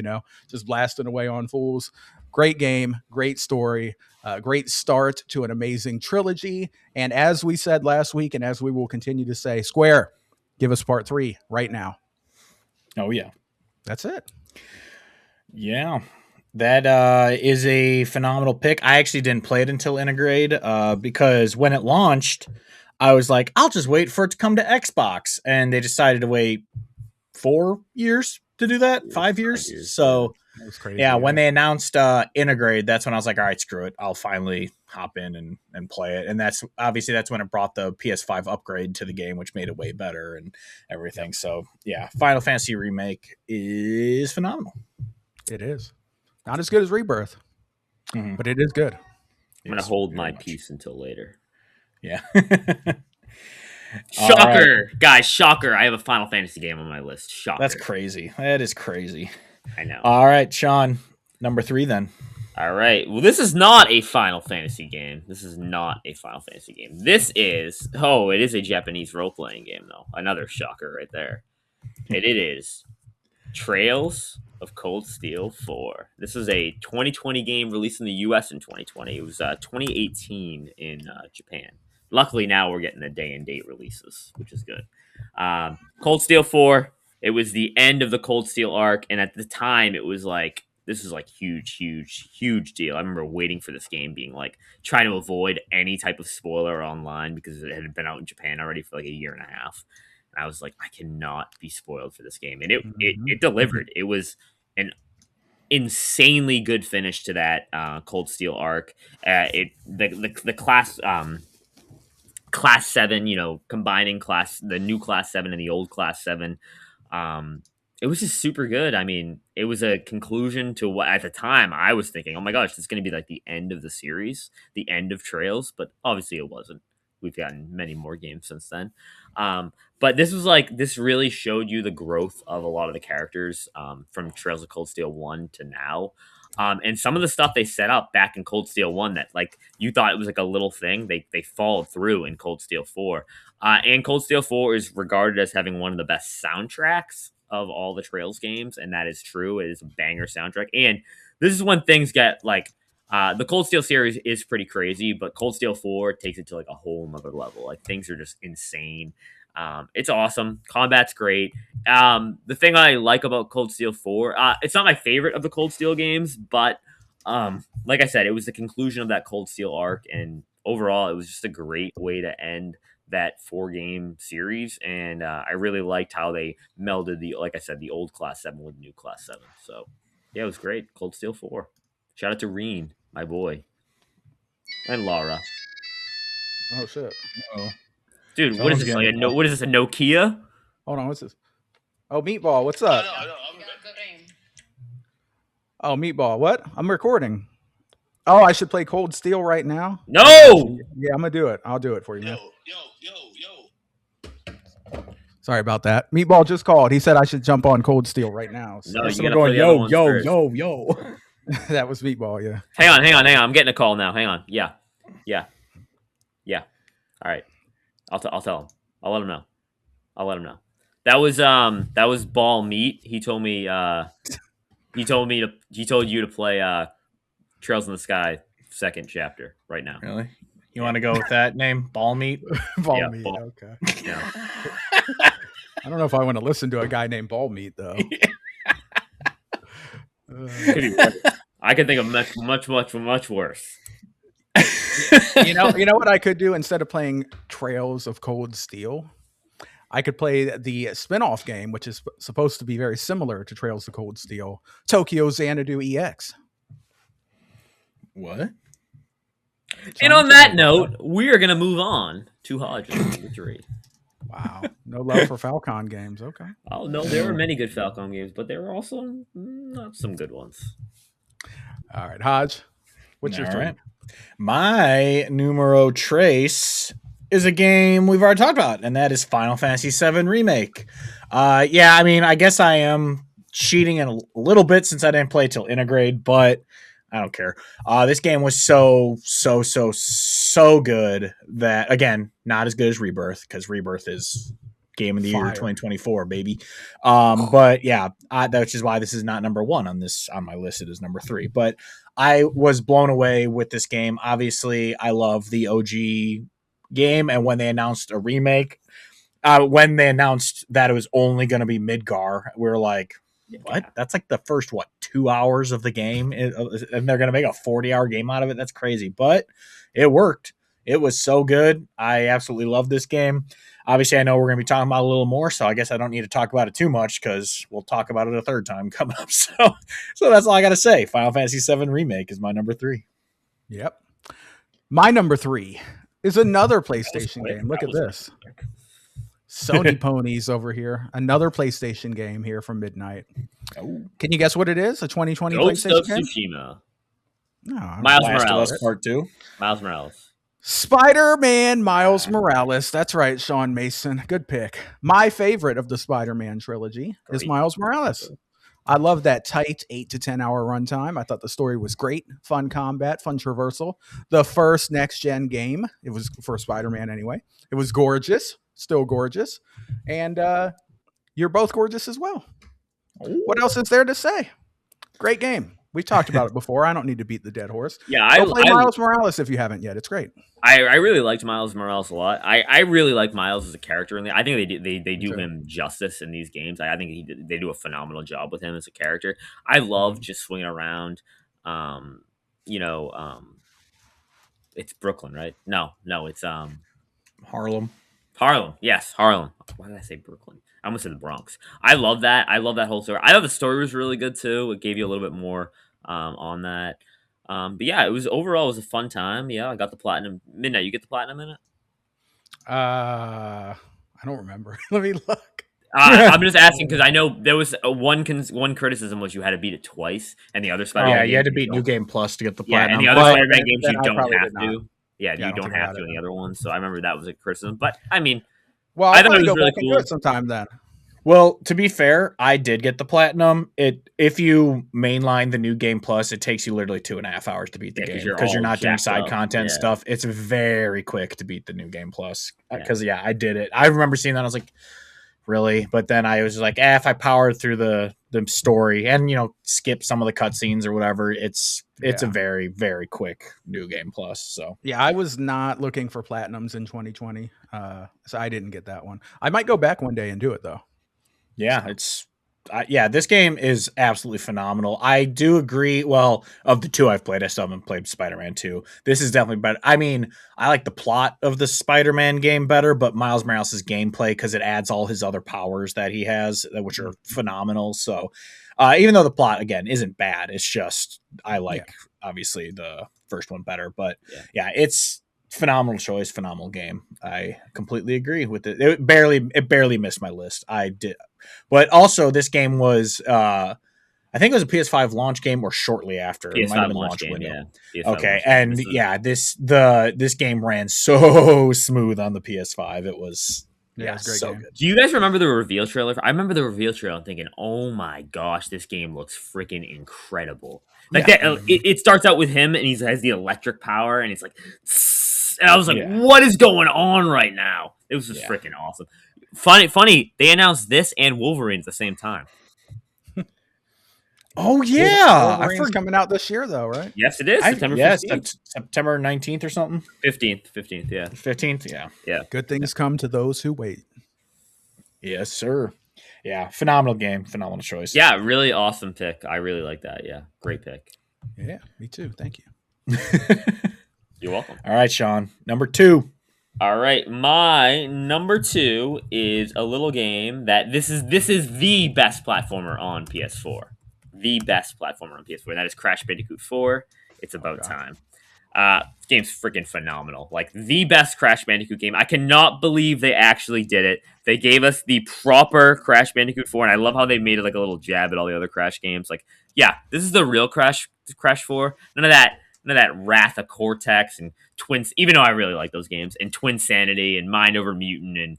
Speaker 2: just blasting away on fools. Great game, great story, great start to an amazing trilogy. And as we said last week, and as we will continue to say, Square, give us part 3 right now.
Speaker 1: Oh yeah,
Speaker 2: that's it.
Speaker 1: Yeah. That is a phenomenal pick. I actually didn't play it until Intergrade because when it launched, I was like, I'll just wait for it to come to Xbox. And they decided to wait 4 years to do that, 5 years. So,
Speaker 2: that was crazy,
Speaker 1: yeah, when they announced Intergrade, that's when I was like, all right, screw it. I'll finally hop in and play it. And that's when it brought the PS5 upgrade to the game, which made it way better and everything. So, yeah, Final Fantasy Remake is phenomenal.
Speaker 2: It is. Not as good as Rebirth, but it is good.
Speaker 3: I'm going to hold my peace until later.
Speaker 1: Yeah.
Speaker 3: Shocker. Right. Guys, shocker. I have a Final Fantasy game on my list. Shocker.
Speaker 1: That's crazy. That is crazy.
Speaker 3: I know.
Speaker 1: All right, Sean, number 3 then.
Speaker 3: All right. Well, this is not a Final Fantasy game. This is a Japanese role-playing game, though. Another shocker right there. And it is Trails of Cold Steel 4. This is a 2020 game released in the US in 2020. It was 2018 in Japan. Luckily, now we're getting the day and date releases, which is good. Cold Steel 4. It was the end of the Cold Steel arc, and at the time, it was like this is like huge deal. I remember waiting for this game, being like trying to avoid any type of spoiler online because it had been out in Japan already for like a year and a half. I was like, I cannot be spoiled for this game. And it delivered. It was an insanely good finish to that Cold Steel arc. The class 7, combining the new class 7 and the old class 7. It was just super good. I mean, it was a conclusion to what at the time I was thinking, oh my gosh, this is going to be like the end of the series, the end of Trails. But obviously it wasn't. We've gotten many more games since then. But this really showed you the growth of a lot of the characters from Trails of Cold Steel 1 to now. And some of the stuff they set up back in Cold Steel 1 that like you thought it was like a little thing, they followed through in Cold Steel 4. And Cold Steel 4 is regarded as having one of the best soundtracks of all the Trails games, and that is true. It is a banger soundtrack. And this is when things get like the Cold Steel series is pretty crazy, but Cold Steel 4 takes it to like a whole nother level. Like things are just insane. It's awesome. Combat's great. The thing I like about Cold Steel 4, it's not my favorite of the Cold Steel games, but like I said, it was the conclusion of that Cold Steel arc, and overall, it was just a great way to end that 4-game series. And I really liked how they melded the old Class 7 with the new Class 7. So yeah, it was great. Cold Steel 4. Shout out to Reen, my boy, and Laura.
Speaker 2: Oh shit!
Speaker 1: Oh,
Speaker 3: dude, what is this? What is this? A Nokia?
Speaker 2: Hold on, what's this? Oh, Meatball, what's up? Oh, Meatball, what? I'm recording. Oh, I should play Cold Steel right now?
Speaker 3: No!
Speaker 2: Yeah, I'm gonna do it. I'll do it for you, man. Sorry about that. Meatball just called. He said I should jump on Cold Steel right now.
Speaker 3: So no, you gotta play
Speaker 1: yo.
Speaker 2: That was Meatball, yeah.
Speaker 3: Hang on. I'm getting a call now. Hang on. Yeah. All right. I'll tell him. I'll let him know. That was Ball Meat. He told me he told you to play Trails in the Sky second chapter right now.
Speaker 1: Really? You want to go with that name? Ball Meat?
Speaker 2: Ball Meat, okay.
Speaker 3: Yeah.
Speaker 2: I don't know if I want to listen to a guy named Ball Meat, though.
Speaker 3: Could be worse. I can think of much worse.
Speaker 2: You know what I could do instead of playing Trails of Cold Steel? I could play the spin-off game, which is supposed to be very similar to Trails of Cold Steel, Tokyo Xanadu EX.
Speaker 1: What?
Speaker 3: And on that note, we are going to move on to Hodge number 3.
Speaker 2: Wow. No love for Falcon games. Okay.
Speaker 3: Oh, no, there were many good Falcon games, but there were also not some good ones.
Speaker 2: All right, Hodge, what's your 3? Right.
Speaker 1: My numero trace is a game we've already talked about, and that is Final Fantasy VII Remake. Yeah, I mean, I guess I am cheating a little bit since I didn't play till Intergrade, but I don't care. This game was so good that, again, not as good as Rebirth, because Rebirth is Game of the Year 2024, baby. But yeah, which is why this is not number 1 on my list. It is number 3. But I was blown away with this game. Obviously, I love the OG game, and when they announced a remake, when they announced that it was only going to be Midgar, we were like, what? Yeah. That's like the first 2 hours of the game, and they're going to make a 40-hour game out of it. That's crazy, but it worked. It was so good. I absolutely love this game. Obviously, I know we're going to be talking about it a little more, so I guess I don't need to talk about it too much because we'll talk about it a third time coming up. So that's all I got to say. Final Fantasy VII Remake is my number 3.
Speaker 2: Yep. My number 3 is another PlayStation game. Look at this. Sony Ponies over here. Another PlayStation game here from Midnight. Oh. Can you guess what it is? A 2020 PlayStation game?
Speaker 3: Tsushima.
Speaker 2: No,
Speaker 3: Miles Morales.
Speaker 1: Part 2.
Speaker 3: Miles Morales.
Speaker 2: Spider-Man Miles Morales. That's right, Sean Mason. Good pick. My favorite of the Spider-Man trilogy is Miles Morales. I love that tight 8 to 10 hour runtime. I thought the story was great. Fun combat, fun traversal. The first next-gen game. It was for Spider-Man anyway. It was gorgeous. Still gorgeous. And you're both gorgeous as well. Ooh. What else is there to say? Great game. We've talked about it before. I don't need to beat the dead horse.
Speaker 3: Yeah,
Speaker 2: I play Miles Morales if you haven't yet. It's great.
Speaker 3: I really liked Miles Morales a lot. I really like Miles as a character in there. I think they do him justice in these games. I think they do a phenomenal job with him as a character. I love just swinging around. It's Brooklyn, right? No, it's
Speaker 1: Harlem.
Speaker 3: Harlem, yes, Harlem. Why did I say Brooklyn? I almost said the Bronx. I love that. I love that whole story. I thought the story was really good too. It gave you a little bit more on that. But yeah, it was a fun time. Yeah, I got the platinum. Midnight, you get the platinum in it?
Speaker 2: I don't remember. Let me look.
Speaker 3: I'm just asking because I know there was one criticism was you had to beat it twice, and the other Spider-Man.
Speaker 1: Yeah, you had to beat New Game Plus to get the platinum.
Speaker 3: Yeah, and the other Spider-Man games you don't have to. Yeah, you don't have to in the other ones. So I remember that was a criticism. But I mean,
Speaker 2: well, I thought it was really cool. Sometime then.
Speaker 1: Well, to be fair, I did get the platinum. If you mainline the New Game Plus, it takes you literally 2.5 hours to beat the game because you're not doing side content stuff. It's very quick to beat the New Game Plus because I did it. I remember seeing that. I was like, really? But then I was like, if I powered through the story and skip some of the cutscenes or whatever, it's a very, very quick New Game Plus. So
Speaker 2: yeah, I was not looking for platinums in 2020, so I didn't get that one. I might go back one day and do it though.
Speaker 1: Yeah, this game is absolutely phenomenal. I do agree. Well, of the two I've played, I still haven't played Spider-Man 2. This is definitely better. I mean, I like the plot of the Spider-Man game better, but Miles Morales' gameplay, because it adds all his other powers that he has, which are phenomenal. So even though the plot, again, isn't bad, it's just I like, obviously, the first one better. But it's phenomenal choice, phenomenal game. I completely agree with it. It barely missed my list. I did. But also, this game was, I think it was a PS5 launch game or shortly after.
Speaker 3: PS5
Speaker 1: it might have been
Speaker 3: launch window.
Speaker 1: Yeah. Okay, and this game ran so smooth on the PS5. It was
Speaker 2: it's great
Speaker 1: so
Speaker 2: game.
Speaker 1: good.
Speaker 3: Do you guys remember the reveal trailer? I remember the reveal trailer and thinking, oh my gosh, this game looks freaking incredible. Like that, it starts out with him and he has the electric power and it's like, and I was like, what is going on right now? It was just freaking awesome. Funny, they announced this and Wolverine at the same time.
Speaker 1: Oh yeah,
Speaker 2: Wolverine's coming out this year though, right?
Speaker 3: Yes, it is. September 15th.
Speaker 1: September 19th or something.
Speaker 3: 15th, yeah.
Speaker 1: 15th, yeah.
Speaker 2: Good things come to those who wait.
Speaker 1: Yes, sir. Yeah, phenomenal game, phenomenal choice.
Speaker 3: Yeah, really awesome pick. I really like that. Yeah, great pick.
Speaker 2: Yeah, me too. Thank you.
Speaker 3: You're welcome.
Speaker 1: All right, Sean, number 2.
Speaker 3: All right, my number 2 is a little game that this is the best platformer on PS4. The best platformer on PS4. And that is Crash Bandicoot 4. It's about time. This game's freaking phenomenal. Like the best Crash Bandicoot game. I cannot believe they actually did it. They gave us the proper Crash Bandicoot 4, and I love how they made it like a little jab at all the other Crash games. Like, yeah, this is the real Crash 4. None of that Wrath of Cortex and Twins. Even though I really like those games, and Twin Sanity and Mind Over Mutant and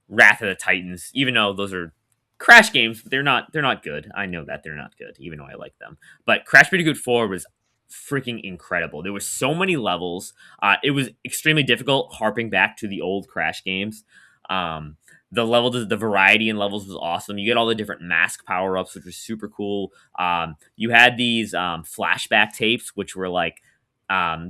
Speaker 3: Wrath of the Titans. Even though those are Crash games, they're not good. I know that they're not good, even though I like them. But Crash Bandicoot 4 was freaking incredible. There were so many levels. It was extremely difficult, harping back to the old Crash games. The variety in levels was awesome. You get all the different mask power ups, which was super cool. You had these flashback tapes, which were like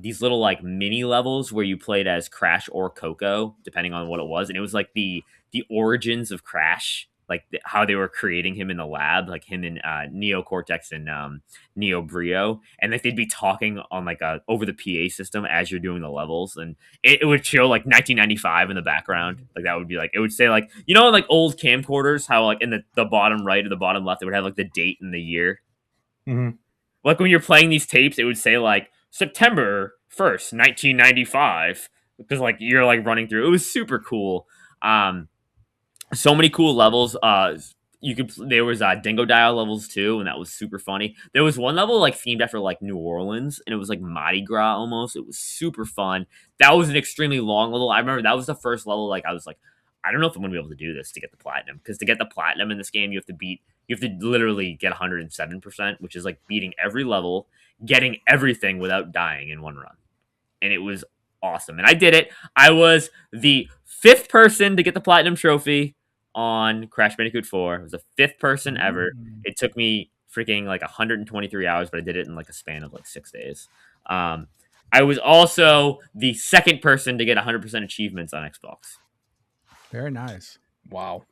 Speaker 3: these little like mini levels where you played as Crash or Coco, depending on what it was, and it was like the origins of Crash. Like how they were creating him in the lab, like him and Neo Cortex and Neo Brio, and like they'd be talking on like over the PA system as you're doing the levels, and it would show like 1995 in the background. Like that would be like it would say like like old camcorders, how like in the bottom right or the bottom left it would have like the date and the year.
Speaker 1: Mm-hmm.
Speaker 3: Like when you're playing these tapes, it would say like September 1st, 1995, because like you're like running through. It was super cool. So many cool levels. There was Dingo Dial levels too, and that was super funny. There was one level like themed after like New Orleans, and it was like Mardi Gras almost. It was super fun. That was an extremely long level. I remember that was the first level. Like I was like, I don't know if I'm gonna be able to do this to get the platinum, because to get the platinum in this game, you have to literally get 107%, which is like beating every level, getting everything without dying in one run, and it was awesome. And I did it. I was the 5th person to get the platinum trophy on Crash Bandicoot 4. It was the 5th person ever. It took me freaking like 123 hours, but I did it in like a span of like 6 days. I was also the 2nd person to get 100% achievements on Xbox.
Speaker 2: Very nice.
Speaker 1: Wow.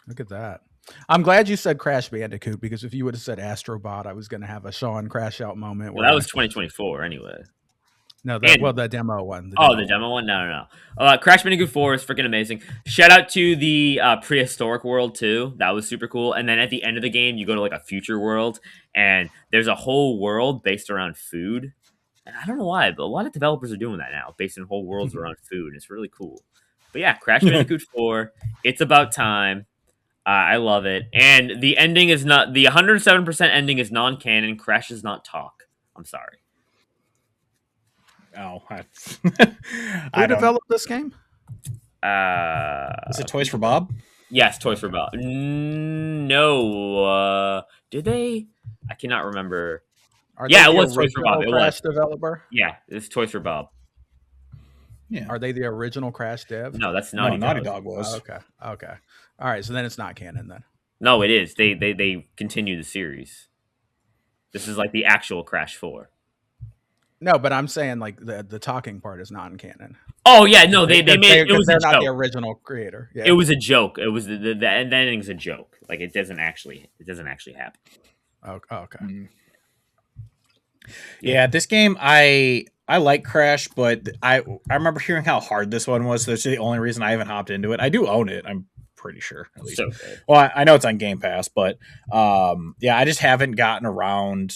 Speaker 2: Look at that. I'm glad you said Crash Bandicoot, because if you would have said Astrobot, I was going to have a Sean crash out moment.
Speaker 3: Well, that was 2024 anyway.
Speaker 2: No, the demo one.
Speaker 3: The demo one? No. Crash Bandicoot 4 is freaking amazing. Shout out to the prehistoric world, too. That was super cool. And then at the end of the game, you go to, like, a future world, and there's a whole world based around food. And I don't know why, but a lot of developers are doing that now, basing whole worlds around food. It's really cool. But yeah, Crash Bandicoot 4, it's about time. I love it. And the ending is not... The 107% ending is non-canon. Crash does not talk. I'm sorry.
Speaker 1: Oh,
Speaker 2: Who developed this game?
Speaker 1: Is it Toys for Bob?
Speaker 3: Yes, Toys for Bob. No, did they? I cannot remember. It was Toys for Bob. It
Speaker 2: was developer.
Speaker 3: Yeah, it's Toys for Bob.
Speaker 2: Yeah. Are they the original Crash dev?
Speaker 3: No, that's Naughty Dog.
Speaker 1: Naughty Dog was.
Speaker 2: Okay. All right, so then it's not canon then.
Speaker 3: No, it is. They continue the series. This is like the actual Crash 4.
Speaker 2: No, but I'm saying like the talking part is non-canon.
Speaker 3: Oh yeah, no, they made it was
Speaker 2: they're
Speaker 3: a
Speaker 2: not
Speaker 3: joke.
Speaker 2: The original creator. Yeah.
Speaker 3: It was a joke. It was the ending's a joke. Like it doesn't actually happen.
Speaker 2: Oh, okay.
Speaker 1: Mm. Yeah, this game I like Crash, but I remember hearing how hard this one was. So that's the only reason I haven't hopped into it. I do own it. I'm pretty sure, at least.
Speaker 3: So good.
Speaker 1: Well, I know it's on Game Pass, but yeah, I just haven't gotten around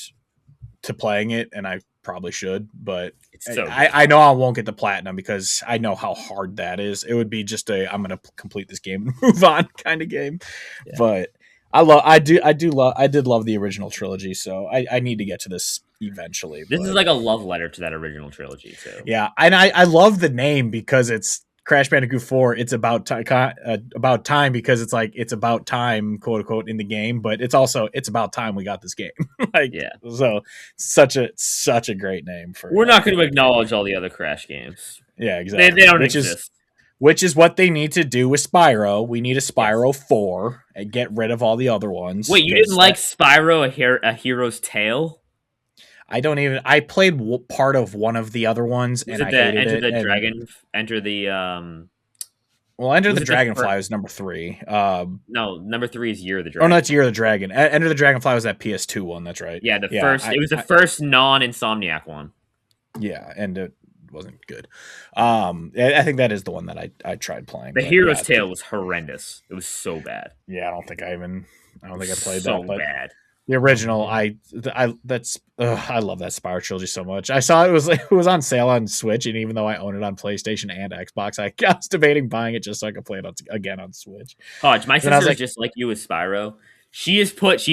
Speaker 1: to playing it, and I probably should, but I know I won't get the platinum because I know how hard that is. It would be just I'm going to complete this game and move on kind of game. Yeah. But I did love the original trilogy, so I need to get to this eventually.
Speaker 3: This is like a love letter to that original trilogy too.
Speaker 1: Yeah, and I love the name because it's Crash Bandicoot 4. It's about time because it's like it's about time, quote unquote, in the game, but it's also it's about time we got this game. So such a great name for.
Speaker 3: We're not going to acknowledge all the other Crash games.
Speaker 1: Yeah, exactly.
Speaker 3: They don't exist.
Speaker 1: Which is what they need to do with Spyro. We need a Spyro 4 and get rid of all the other ones.
Speaker 3: Wait, you didn't like Spyro a Hero's Tale?
Speaker 1: I played part of one of the other ones, and I hated it.
Speaker 3: Enter the
Speaker 1: Well, Enter the Dragonfly was number 3.
Speaker 3: No, number 3 is Year of the Dragon.
Speaker 1: Oh, no, that's Year of the Dragon. Enter the Dragonfly was that PS2 one. That's right.
Speaker 3: Yeah, it was the first non-Insomniac one.
Speaker 1: Yeah, and it wasn't good. I think that is the one that I tried playing.
Speaker 3: The Hero's Tale was horrendous. It was so bad.
Speaker 1: Yeah, I don't think I played
Speaker 3: so
Speaker 1: that. But
Speaker 3: bad.
Speaker 1: The original, I love that Spyro trilogy so much. I saw it was on sale on Switch, and even though I own it on PlayStation and Xbox, I was debating buying it just so I could play it again on Switch.
Speaker 3: Hodge, my sister is just like you with Spyro. She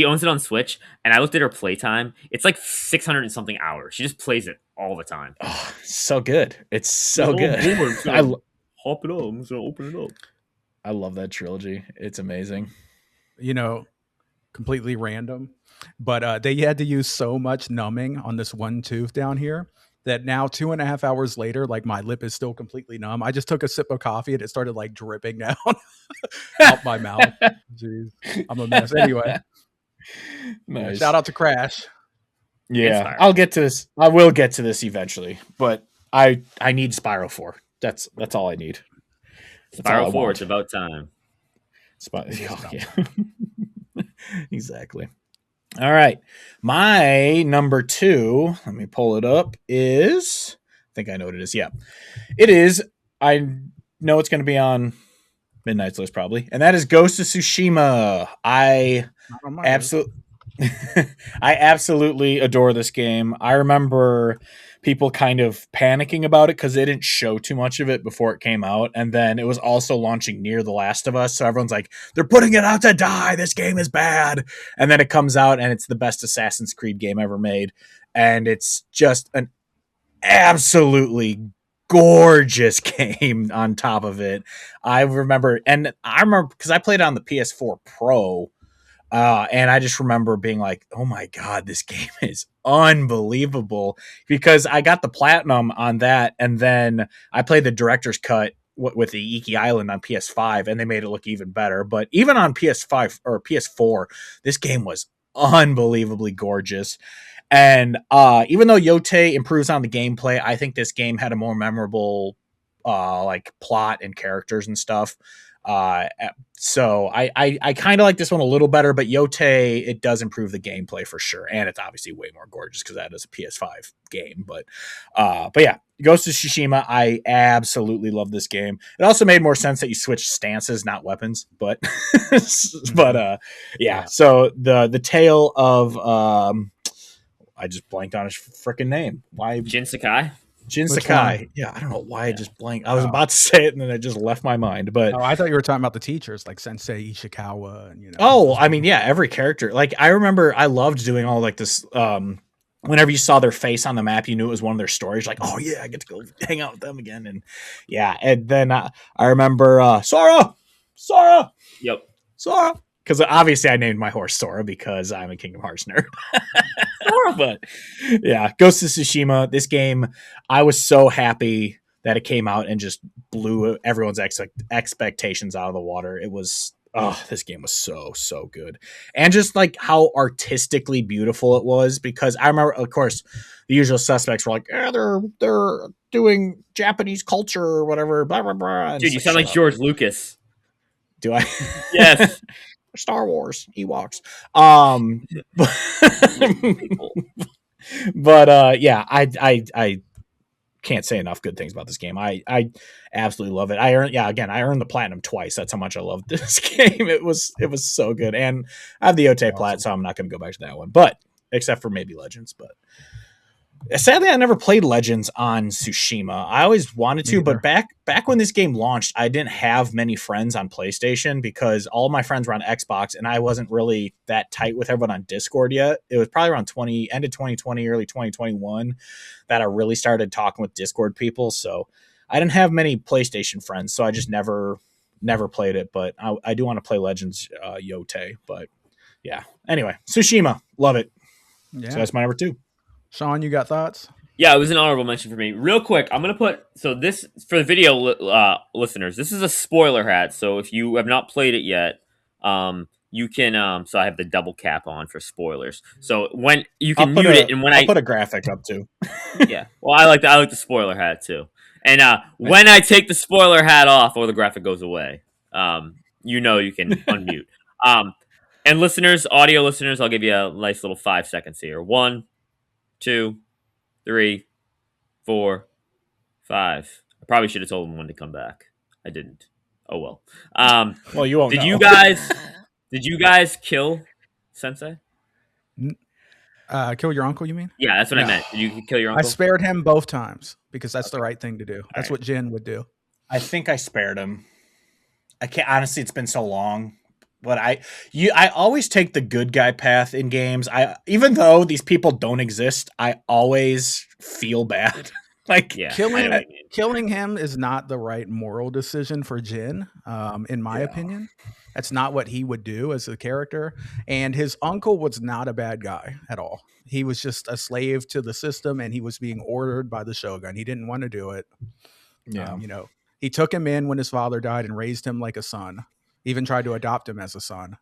Speaker 3: owns it on Switch, and I looked at her playtime. It's like 600 and something hours. She just plays it all the time.
Speaker 1: Oh, so good. It's so good.
Speaker 3: Hop it up. I'm just gonna open it up.
Speaker 1: I love that trilogy. It's amazing.
Speaker 2: Completely random, but they had to use so much numbing on this one tooth down here that now 2.5 hours later, like my lip is still completely numb. I just took a sip of coffee and it started like dripping down out my mouth. Jeez, I'm a mess. Anyway,
Speaker 1: nice.
Speaker 2: Shout out to Crash.
Speaker 1: Yeah, I'll get to this. I will get to this eventually, but I need Spyro 4. That's all I need.
Speaker 3: Spyro 4. It's about time.
Speaker 1: Yeah. Exactly. All right. My number 2, let me pull it up, is, I think I know what it is. Yeah. It is, I know it's going to be on Midnight's list probably, and that is Ghost of Tsushima. I absolutely adore this game. I remember people kind of panicking about it because they didn't show too much of it before it came out. And then it was also launching near The Last of Us. So everyone's like, they're putting it out to die. This game is bad. And then it comes out and it's the best Assassin's Creed game ever made. And it's just an absolutely gorgeous game on top of it. I remember because I played it on the PS4 Pro. And I just remember being like, oh my God, this game is unbelievable, because I got the platinum on that. And then I played the director's cut with the Iki Island on PS5, and they made it look even better. But even on PS5 or PS4, this game was unbelievably gorgeous. And even though Yote improves on the gameplay, I think this game had a more memorable like plot and characters and stuff. So I kind of like this one a little better, but Yote, it does improve the gameplay for sure, and it's obviously way more gorgeous because that is a PS5 game. But yeah, Ghost of Tsushima, I absolutely love this game. It also made more sense that you switch stances, not weapons. But yeah. So the tale of I just blanked on his freaking name. Why
Speaker 3: Jin Sakai?
Speaker 1: Jin Sakai. Yeah, I don't know why I just blanked. I was about to say it and then it just left my mind. But
Speaker 2: I thought you were talking about the teachers like Sensei Ishikawa and
Speaker 1: Oh, I mean, yeah, every character. Like I remember I loved doing all like this whenever you saw their face on the map, you knew it was one of their stories. Like, oh yeah, I get to go hang out with them again. And yeah, and then I remember Sora.
Speaker 3: Yep.
Speaker 1: Sora. Because obviously I named my horse Sora because I'm a Kingdom Hearts nerd. But yeah, Ghost of Tsushima, this game, I was so happy that it came out and just blew everyone's expectations out of the water. It was, this game was so good. And just like how artistically beautiful it was, because I remember, of course, the usual suspects were like, they're doing Japanese culture or whatever, blah, blah, blah.
Speaker 3: Dude, you sound like George Lucas.
Speaker 1: Do I?
Speaker 3: Yes.
Speaker 1: Star Wars Ewoks. But yeah, I can't say enough good things about this game. I absolutely love it. I earned the platinum twice. That's how much I loved this game. It was so good. And I have the Yote plat, so I'm not going to go back to that one. But except for maybe Legends, but sadly, I never played Legends on Tsushima. I always wanted to, but back when this game launched, I didn't have many friends on PlayStation because all my friends were on Xbox, and I wasn't really that tight with everyone on Discord yet. It was probably around end of 2020, early 2021 that I really started talking with Discord people. So I didn't have many PlayStation friends, so I just never played it. But I do want to play Legends Yote. But yeah, anyway, Tsushima, love it. Yeah. So that's my number 2.
Speaker 2: Sean, you got thoughts?
Speaker 3: Yeah, it was an honorable mention for me. Real quick, I'm going to put... So this, for the video listeners, this is a spoiler hat. So if you have not played it yet, you can... so I have the double cap on for spoilers. So when you can mute it, and when
Speaker 1: I'll put a graphic up too.
Speaker 3: Yeah. Well, I like the spoiler hat too. And when I take the spoiler hat off or the graphic goes away, you can unmute. And listeners, audio listeners, I'll give you a nice little 5 seconds here. 1, 2, 3, 4, 5. I probably should have told him when to come back. I didn't. Oh well.
Speaker 1: Well, you won't
Speaker 3: did
Speaker 1: know.
Speaker 3: you guys kill Sensei?
Speaker 2: Kill your uncle, you mean?
Speaker 3: Yeah, that's what I meant. Did you kill your uncle?
Speaker 2: I spared him both times because that's the right thing to do. That's what Jin would do.
Speaker 1: I think I spared him. I can't, honestly, it's been so long. But I always take the good guy path in games. Even though these people don't exist, I always feel bad. Like
Speaker 2: killing him is not the right moral decision for Jin, in my opinion. That's not what he would do as a character. And his uncle was not a bad guy at all. He was just a slave to the system, and he was being ordered by the Shogun. He didn't want to do it.
Speaker 1: Yeah,
Speaker 2: he took him in when his father died and raised him like a son. Even tried to adopt him as a son.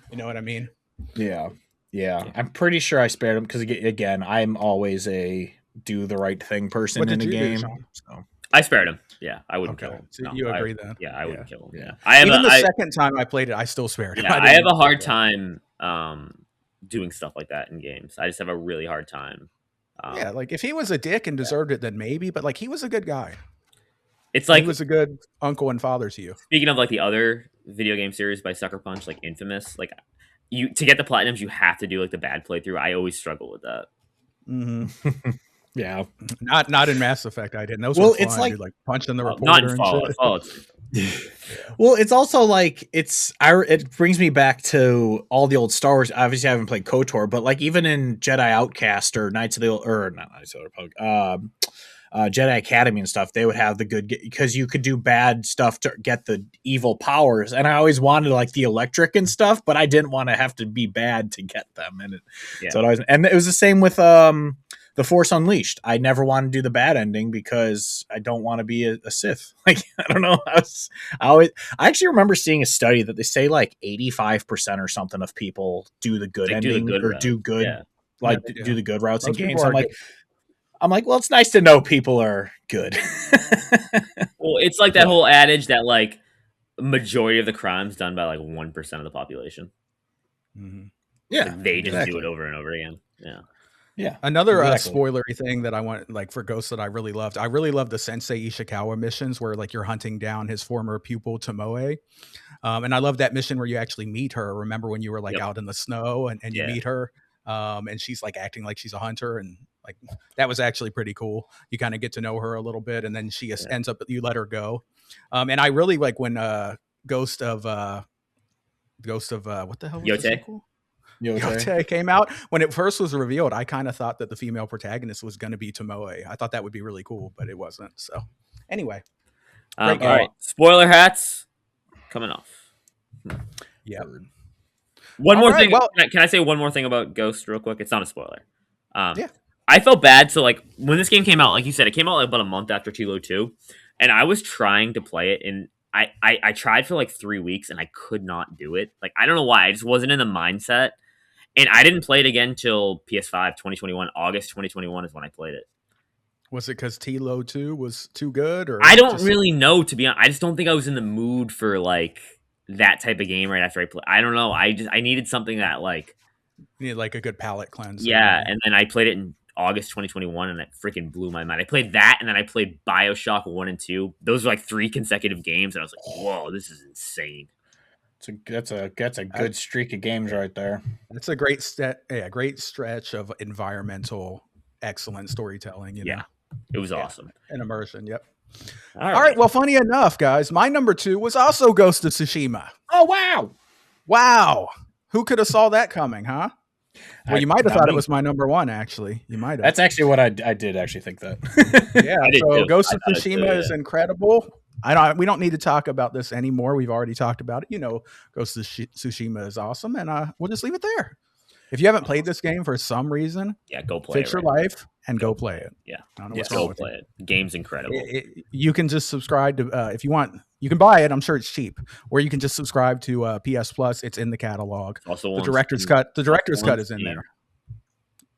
Speaker 2: You know what I mean?
Speaker 1: Yeah. I'm pretty sure I spared him because, again, I'm always a do the right thing person in a game. So.
Speaker 3: I spared him. Yeah, I wouldn't kill him.
Speaker 2: So you agree then?
Speaker 3: Yeah, I wouldn't kill him.
Speaker 2: Yeah. Even the second time I played it, I still spared him.
Speaker 3: Yeah, I have a hard time doing stuff like that in games. I just have a really hard time.
Speaker 2: Like if he was a dick and deserved it, then maybe. But like he was a good guy.
Speaker 3: It's like
Speaker 2: he was a good uncle and father to you.
Speaker 3: Speaking of like the other video game series by Sucker Punch, like Infamous, like to get the platinums, you have to do like the bad playthrough. I always struggle with that.
Speaker 2: Mm-hmm.
Speaker 1: Yeah,
Speaker 2: not in Mass Effect. I didn't.
Speaker 1: Well, it's like
Speaker 2: dude, like punching the reporter.
Speaker 3: Not in Fallout.
Speaker 1: Well, it's also like it brings me back to all the old Star Wars. Obviously, I haven't played KOTOR, but like even in Jedi Outcast or Knights of the Republic, Jedi Academy and stuff, they would have the good because you could do bad stuff to get the evil powers. And I always wanted like the electric and stuff, but I didn't want to have to be bad to get them. And it was the same with The Force Unleashed. I never wanted to do the bad ending because I don't want to be a Sith. Like, I don't know. I actually remember seeing a study that they say like 85% or something of people do the good ending do the good routes in games. I'm like, well, it's nice to know people are good.
Speaker 3: Well, it's like that whole adage that like majority of the crimes done by like 1% of the population.
Speaker 2: Mm-hmm.
Speaker 1: Yeah,
Speaker 3: like they just do it over and over again.
Speaker 2: Yeah. Another spoilery thing that I want, like for Ghost, that I really loved. I really loved the Sensei Ishikawa missions where like you're hunting down his former pupil Tomoe. And I love that mission where you actually meet her. Remember when you were like out in the snow and you meet her, and she's like acting like she's a hunter, and like that was actually pretty cool. You kind of get to know her a little bit, and then she ends up, you let her go. And I really like when Ghost of what the hell was
Speaker 3: Yote?
Speaker 2: Yote came out. When it first was revealed, I kind of thought that the female protagonist was going to be Tomoe. I thought that would be really cool, but it wasn't. So anyway,
Speaker 3: all right, spoiler hats coming off.
Speaker 2: Yeah.
Speaker 3: One more thing. Well, can I say one more thing about Ghost real quick? It's not a spoiler. I felt bad. So like when this game came out, like you said, it came out like about a month after Tilo 2, and I was trying to play it, and I tried for like 3 weeks, and I could not do it. Like I don't know why. I just wasn't in the mindset. And I didn't play it again till PS5 2021. August 2021 is when I played it.
Speaker 2: Was it because Tilo 2 was too good? Or
Speaker 3: I don't really know, to be honest. I just don't think I was in the mood for like that type of game right after I played. I don't know. I needed something that like...
Speaker 2: You need like a good palate cleanse.
Speaker 3: Yeah, and then I played it in August 2021, and it freaking blew my mind. I played that, and then I played BioShock 1 and 2. Those were like 3 consecutive games, and I was like, whoa, this is insane.
Speaker 1: That's a good streak of games right there.
Speaker 2: That's a great great stretch of environmental excellent storytelling. You know?
Speaker 3: It was awesome.
Speaker 2: And immersion. Yep. All right. Well, funny enough, guys, my number 2 was also Ghost of Tsushima.
Speaker 1: Oh
Speaker 2: wow! Who could have saw that coming, huh? Well, you might have thought it was my number 1. Actually, you might have.
Speaker 1: That's actually what I did actually think that.
Speaker 2: So Ghost of Tsushima is incredible. We don't need to talk about this anymore. We've already talked about it. Ghost of Tsushima is awesome, and we'll just leave it there. If you haven't played this game for some reason,
Speaker 3: go play
Speaker 2: fix your life and go play it.
Speaker 3: Yeah,
Speaker 2: I don't know what's wrong with
Speaker 3: it. The game's incredible.
Speaker 2: You can just subscribe to if you want. You can buy it. I'm sure it's cheap. Or you can just subscribe to PS Plus. It's in the catalog.
Speaker 3: Also,
Speaker 2: the director's cut. The director's cut is in there.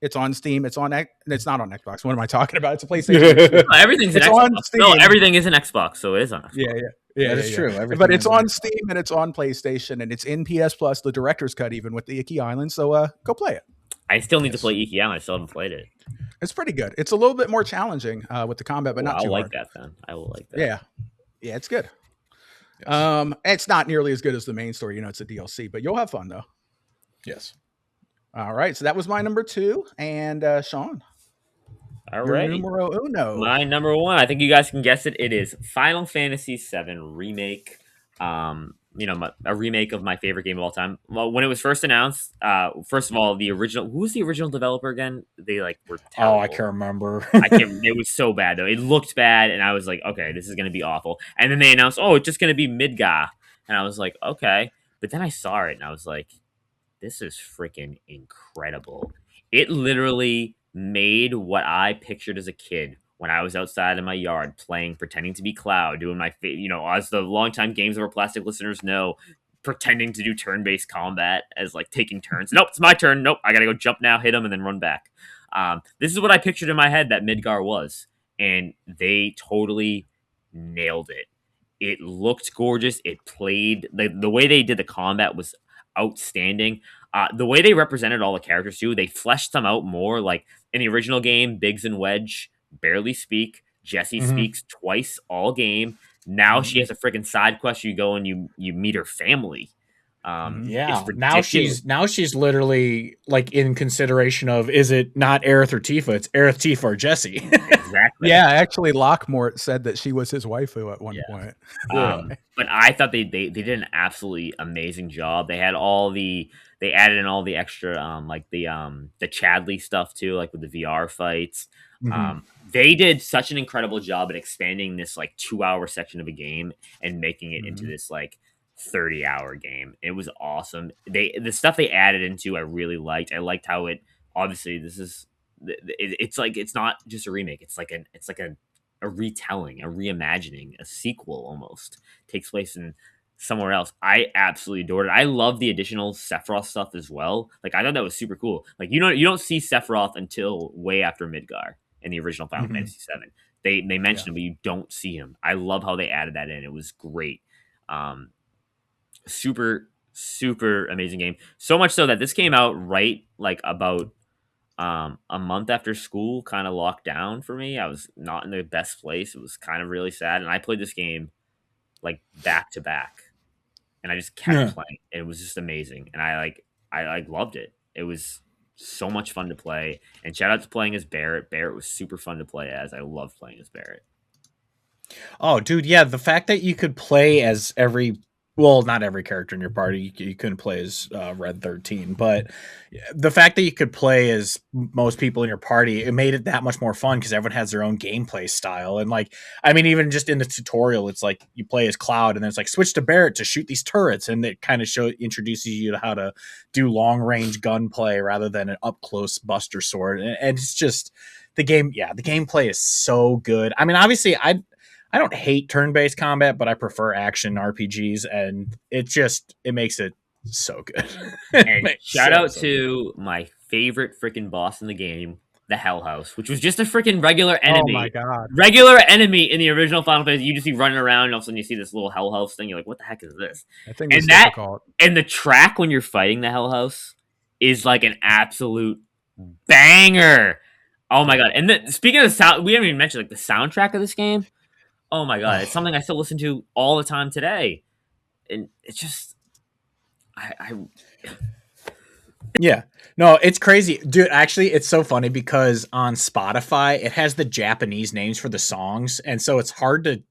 Speaker 2: It's on Steam. It's not on Xbox. What am I talking about? It's a PlayStation.
Speaker 3: No, everything's an Xbox.
Speaker 2: On Steam.
Speaker 3: No, everything is an Xbox, so it is on Xbox.
Speaker 2: Yeah,
Speaker 1: that is true.
Speaker 2: But it's on Steam and it's on PlayStation and it's in PS Plus, the director's cut, even with the Icky Island. So go play it.
Speaker 3: I still need to play Icky Island. I still haven't played it.
Speaker 2: It's pretty good. It's a little bit more challenging with the combat, but not too hard.
Speaker 3: I'll like that then. I will like that.
Speaker 2: Yeah, it's good. Yes. It's not nearly as good as the main story. It's a DLC, but you'll have fun though.
Speaker 1: Yes.
Speaker 2: All right, so that was my number 2, and Sean.
Speaker 3: All right.
Speaker 2: Numero uno.
Speaker 3: My number 1. I think you guys can guess it. It is Final Fantasy VII Remake. A remake of my favorite game of all time. Well, when it was first announced, first of all, the original. Who was the original developer again? They were terrible.
Speaker 1: Oh, I can't remember.
Speaker 3: It was so bad though. It looked bad, and I was like, okay, this is gonna be awful. And then they announced, oh, it's just gonna be Midgar, and I was like, okay. But then I saw it, and I was like, this is freaking incredible. It literally made what I pictured as a kid when I was outside in my yard playing, pretending to be Cloud, doing my, as the longtime Gamesoverplastic listeners know, pretending to do turn-based combat as like taking turns. Nope, it's my turn. Nope, I gotta go jump now, hit him, and then run back. This is what I pictured in my head that Midgar was, and they totally nailed it. It looked gorgeous. It played the way they did the combat was outstanding. The way they represented all the characters too, they fleshed them out more. Like in the original game, Biggs and Wedge barely speak. Jessie speaks twice all game. Now she has a freaking side quest. You go and you meet her family.
Speaker 1: Now she's literally like in consideration of, is it not Aerith or Tifa? It's Aerith, Tifa, or Jessie.
Speaker 3: Exactly.
Speaker 2: Yeah, actually, Lockmort said that she was his waifu at one point.
Speaker 3: But I thought they did an absolutely amazing job. They added in all the extra the Chadley stuff too, like with the VR fights. They did such an incredible job at expanding this like 2-hour section of a game and making it into this like 30-hour game. It was awesome. The stuff they added into I really liked. I liked how it obviously it's like it's not just a remake. It's like a retelling, a reimagining, a sequel almost. Takes place in somewhere else. I absolutely adored it. I love the additional Sephiroth stuff as well. Like I thought that was super cool. Like you don't see Sephiroth until way after Midgar in the original Final Fantasy VII. They mention him, but you don't see him. I love how they added that in. It was great. Super amazing game. So much so that this came out right like about a month after school kind of locked down for me. I was not in the best place. It was kind of really sad, and I played this game like back to back, and I just kept playing. It was just amazing, and I loved it. It was so much fun to play, and shout out to playing as Barrett. Barrett was super fun to play as. I love playing as Barrett.
Speaker 1: Oh, dude, yeah, the fact that you could play as not every character in your party, you couldn't play as Red 13, but the fact that you could play as most people in your party, it made it that much more fun because everyone has their own gameplay style. And like, I mean, even just in the tutorial, it's like you play as Cloud and then it's like switch to Barrett to shoot these turrets, and it kind of introduces you to how to do long range gunplay rather than an up close Buster Sword. And it's just the gameplay is so good. I mean, obviously I don't hate turn-based combat, but I prefer action RPGs, and it makes it so good.
Speaker 3: And shout out to my favorite freaking boss in the game, the Hell House, which was just a freaking regular enemy.
Speaker 2: Oh my god.
Speaker 3: Regular enemy in the original Final Fantasy. You just see running around, and all of a sudden you see this little Hell House thing. You're like, what the heck is this?
Speaker 2: I think it's difficult.
Speaker 3: And the track when you're fighting the Hell House is like an absolute banger. Oh my god. And speaking of sound, we haven't even mentioned like the soundtrack of this game. Oh my god, it's something I still listen to all the time today. And it's just
Speaker 1: Yeah. No, it's crazy. Dude, actually, it's so funny because on Spotify, it has the Japanese names for the songs. And so it's hard to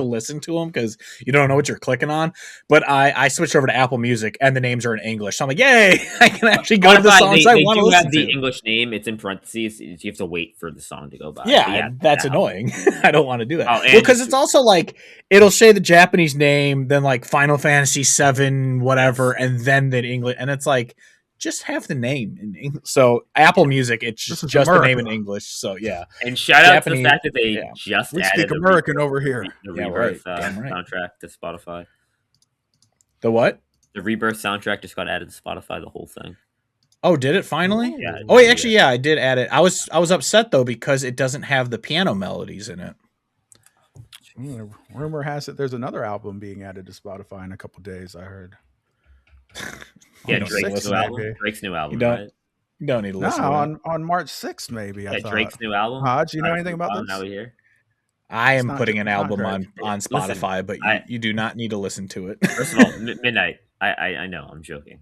Speaker 1: listen to them because you don't know what you're clicking on. But I switched over to Apple Music and the names are in English. So I'm like, yay, I can actually go to the songs I want to listen to.
Speaker 3: The English name, it's in parentheses. You have to wait for the song to go by.
Speaker 1: Yeah, that's annoying. I don't want to do that. Because it's also like, it'll say the Japanese name, then like Final Fantasy VII, whatever, and then the English. And it's like, just have the name in English. So Apple Music, it's just the name in English. So yeah.
Speaker 3: And shout out to the fact that they just
Speaker 2: we
Speaker 3: added
Speaker 2: speak American over here.
Speaker 3: The Rebirth soundtrack to Spotify.
Speaker 1: The what?
Speaker 3: The Rebirth soundtrack just got added to Spotify. The whole thing.
Speaker 1: Oh, did it finally?
Speaker 3: Yeah.
Speaker 1: Oh, wait, actually, yeah, I did add it. I was upset though because it doesn't have the piano melodies in it.
Speaker 2: Rumor has it there's another album being added to Spotify in a couple days. I heard.
Speaker 3: Yeah, Drake's new album.
Speaker 1: You don't need to listen to that.
Speaker 2: on March 6th, maybe.
Speaker 3: Yeah, Drake's new album.
Speaker 2: Hodge, you know anything about this?
Speaker 3: Now we hear.
Speaker 1: I am putting an album on Spotify, but you do not need to listen to it.
Speaker 3: First of all, Midnight. I know, I'm joking.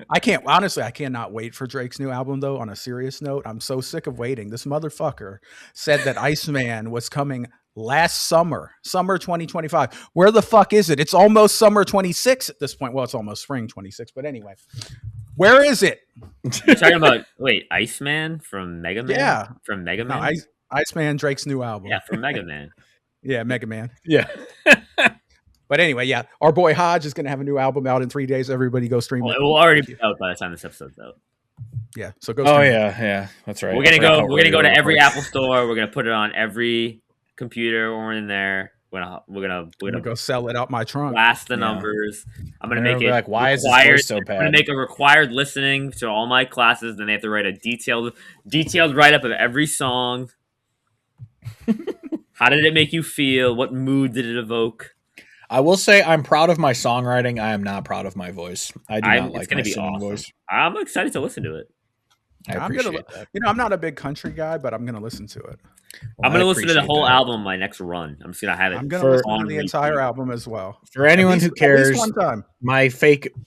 Speaker 2: I cannot wait for Drake's new album though. On a serious note, I'm so sick of waiting. This motherfucker said that Iceman was coming last summer 2025. Where the fuck is it? It's almost summer 26 at this point. Well, it's almost spring 26, but anyway, where is it?
Speaker 3: You're talking about Iceman from Mega Man?
Speaker 2: Yeah,
Speaker 3: from Mega Man.
Speaker 2: No, Iceman, Drake's new album.
Speaker 3: Yeah, from Mega Man.
Speaker 2: Yeah, Mega Man.
Speaker 1: Yeah.
Speaker 2: But anyway, yeah, our boy Hodge is going to have a new album out in 3 days. Everybody go stream it.
Speaker 3: It will already be out by the time this episode's out.
Speaker 2: Yeah, so go stream it.
Speaker 1: Yeah, that's right.
Speaker 3: We're gonna go to every Apple store. We're gonna put it on every computer or in there. We're gonna
Speaker 2: go sell it out my trunk.
Speaker 3: Blast the numbers. I'm gonna make it
Speaker 1: like, why is this voice so bad?
Speaker 3: I'm gonna make a required listening to all my classes. Then they have to write a detailed write up of every song. How did it make you feel? What mood did it evoke?
Speaker 1: I will say I'm proud of my songwriting. I am not proud of my voice. I do not like my singing voice.
Speaker 3: I'm excited to listen to it.
Speaker 1: I appreciate that.
Speaker 2: I'm not a big country guy, but I'm going to listen to it.
Speaker 3: I'm going to listen to the whole album my next run. I'm just going to have it.
Speaker 2: I'm going to listen to the entire album as well.
Speaker 1: For anyone who cares, one time. I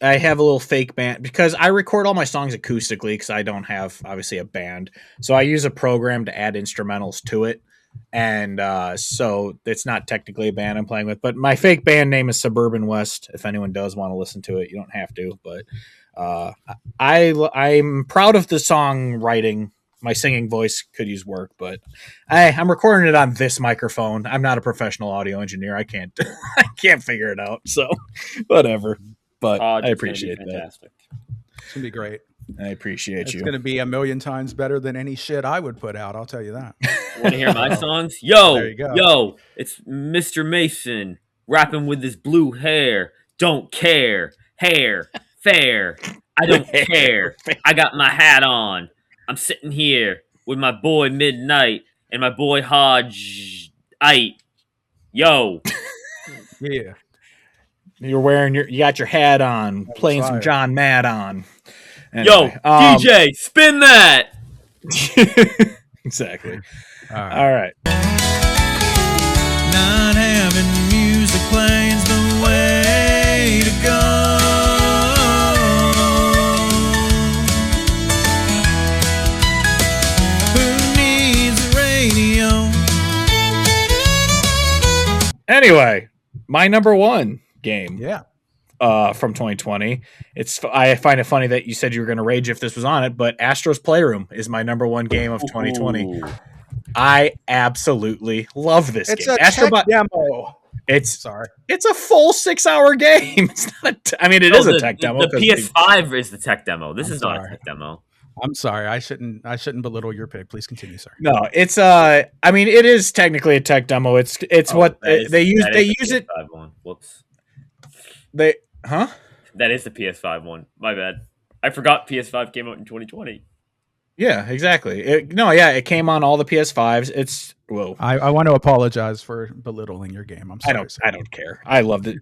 Speaker 1: have a little fake band because I record all my songs acoustically because I don't have obviously a band. So I use a program to add instrumentals to it. And so it's not technically a band I'm playing with, but my fake band name is Suburban West. If anyone does want to listen to it, you don't have to, but I'm proud of the songwriting. My singing voice could use work, but I'm recording it on this microphone. I'm not a professional audio engineer. I can't figure it out. So whatever, but I appreciate that.
Speaker 2: It's gonna be great.
Speaker 1: I appreciate you.
Speaker 2: It's going to be a million times better than any shit I would put out. I'll tell you that.
Speaker 3: Want to hear my songs? Yo,
Speaker 2: there you go.
Speaker 3: Yo, it's Mr. Mason rapping with his blue hair. Don't care. Hair. Fair. I don't care. I got my hat on. I'm sitting here with my boy Midnight and my boy Hodge. Yo.
Speaker 2: Yeah.
Speaker 1: You got your hat on, playing some John Madden.
Speaker 3: Anyway, yo, DJ, spin that!
Speaker 1: Exactly. All right.
Speaker 4: Not having music playing's the way to go. Who needs a radio?
Speaker 1: Anyway, my number one game.
Speaker 2: Yeah.
Speaker 1: From 2020. I find it funny that you said you were going to rage if this was on it, but Astro's Playroom is my number one game of 2020. Ooh. I absolutely love this game.
Speaker 2: It's a tech demo.
Speaker 1: It's a full 6-hour game. It's not. It is a tech demo.
Speaker 3: The PS5 is the tech demo. This is not a tech demo.
Speaker 2: I'm sorry. I shouldn't belittle your pick. Please continue, sir.
Speaker 1: No, it's it is technically a tech demo. It's what they use it.
Speaker 3: Whoops.
Speaker 1: That
Speaker 3: is the PS5 one. My bad. I forgot PS5 came out in 2020.
Speaker 1: Yeah, exactly. It came on all the PS5s. It's
Speaker 2: I want to apologize for belittling your game. I'm sorry.
Speaker 1: I don't care. I loved it.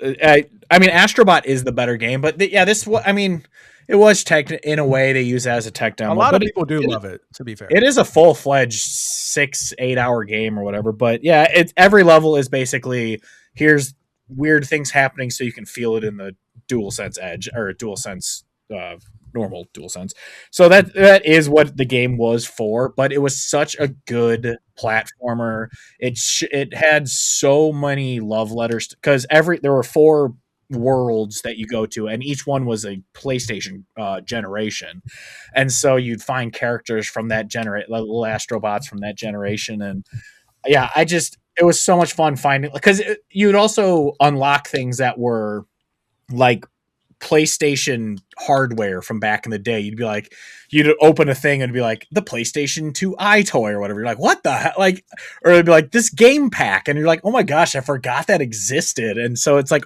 Speaker 1: Astrobot is the better game, but it was tech in a way. They use it as a tech demo.
Speaker 2: A lot of people do love it. To be fair,
Speaker 1: it is a full-fledged 6-8 hour game or whatever. But yeah, every level is basically here's weird things happening so you can feel it in the DualSense Edge or DualSense normal DualSense. So that is what the game was for, but it was such a good platformer. It had so many love letters because there were 4 worlds that you go to, and each one was a PlayStation generation, and so you'd find characters from that little Astrobots from that generation, and yeah, it was so much fun finding because you'd also unlock things that were like PlayStation hardware from back in the day. You'd open a thing and be like the PlayStation 2 iToy or whatever. You're like, what the heck? Or it'd be like this game pack. And you're like, oh my gosh, I forgot that existed. And so it's like,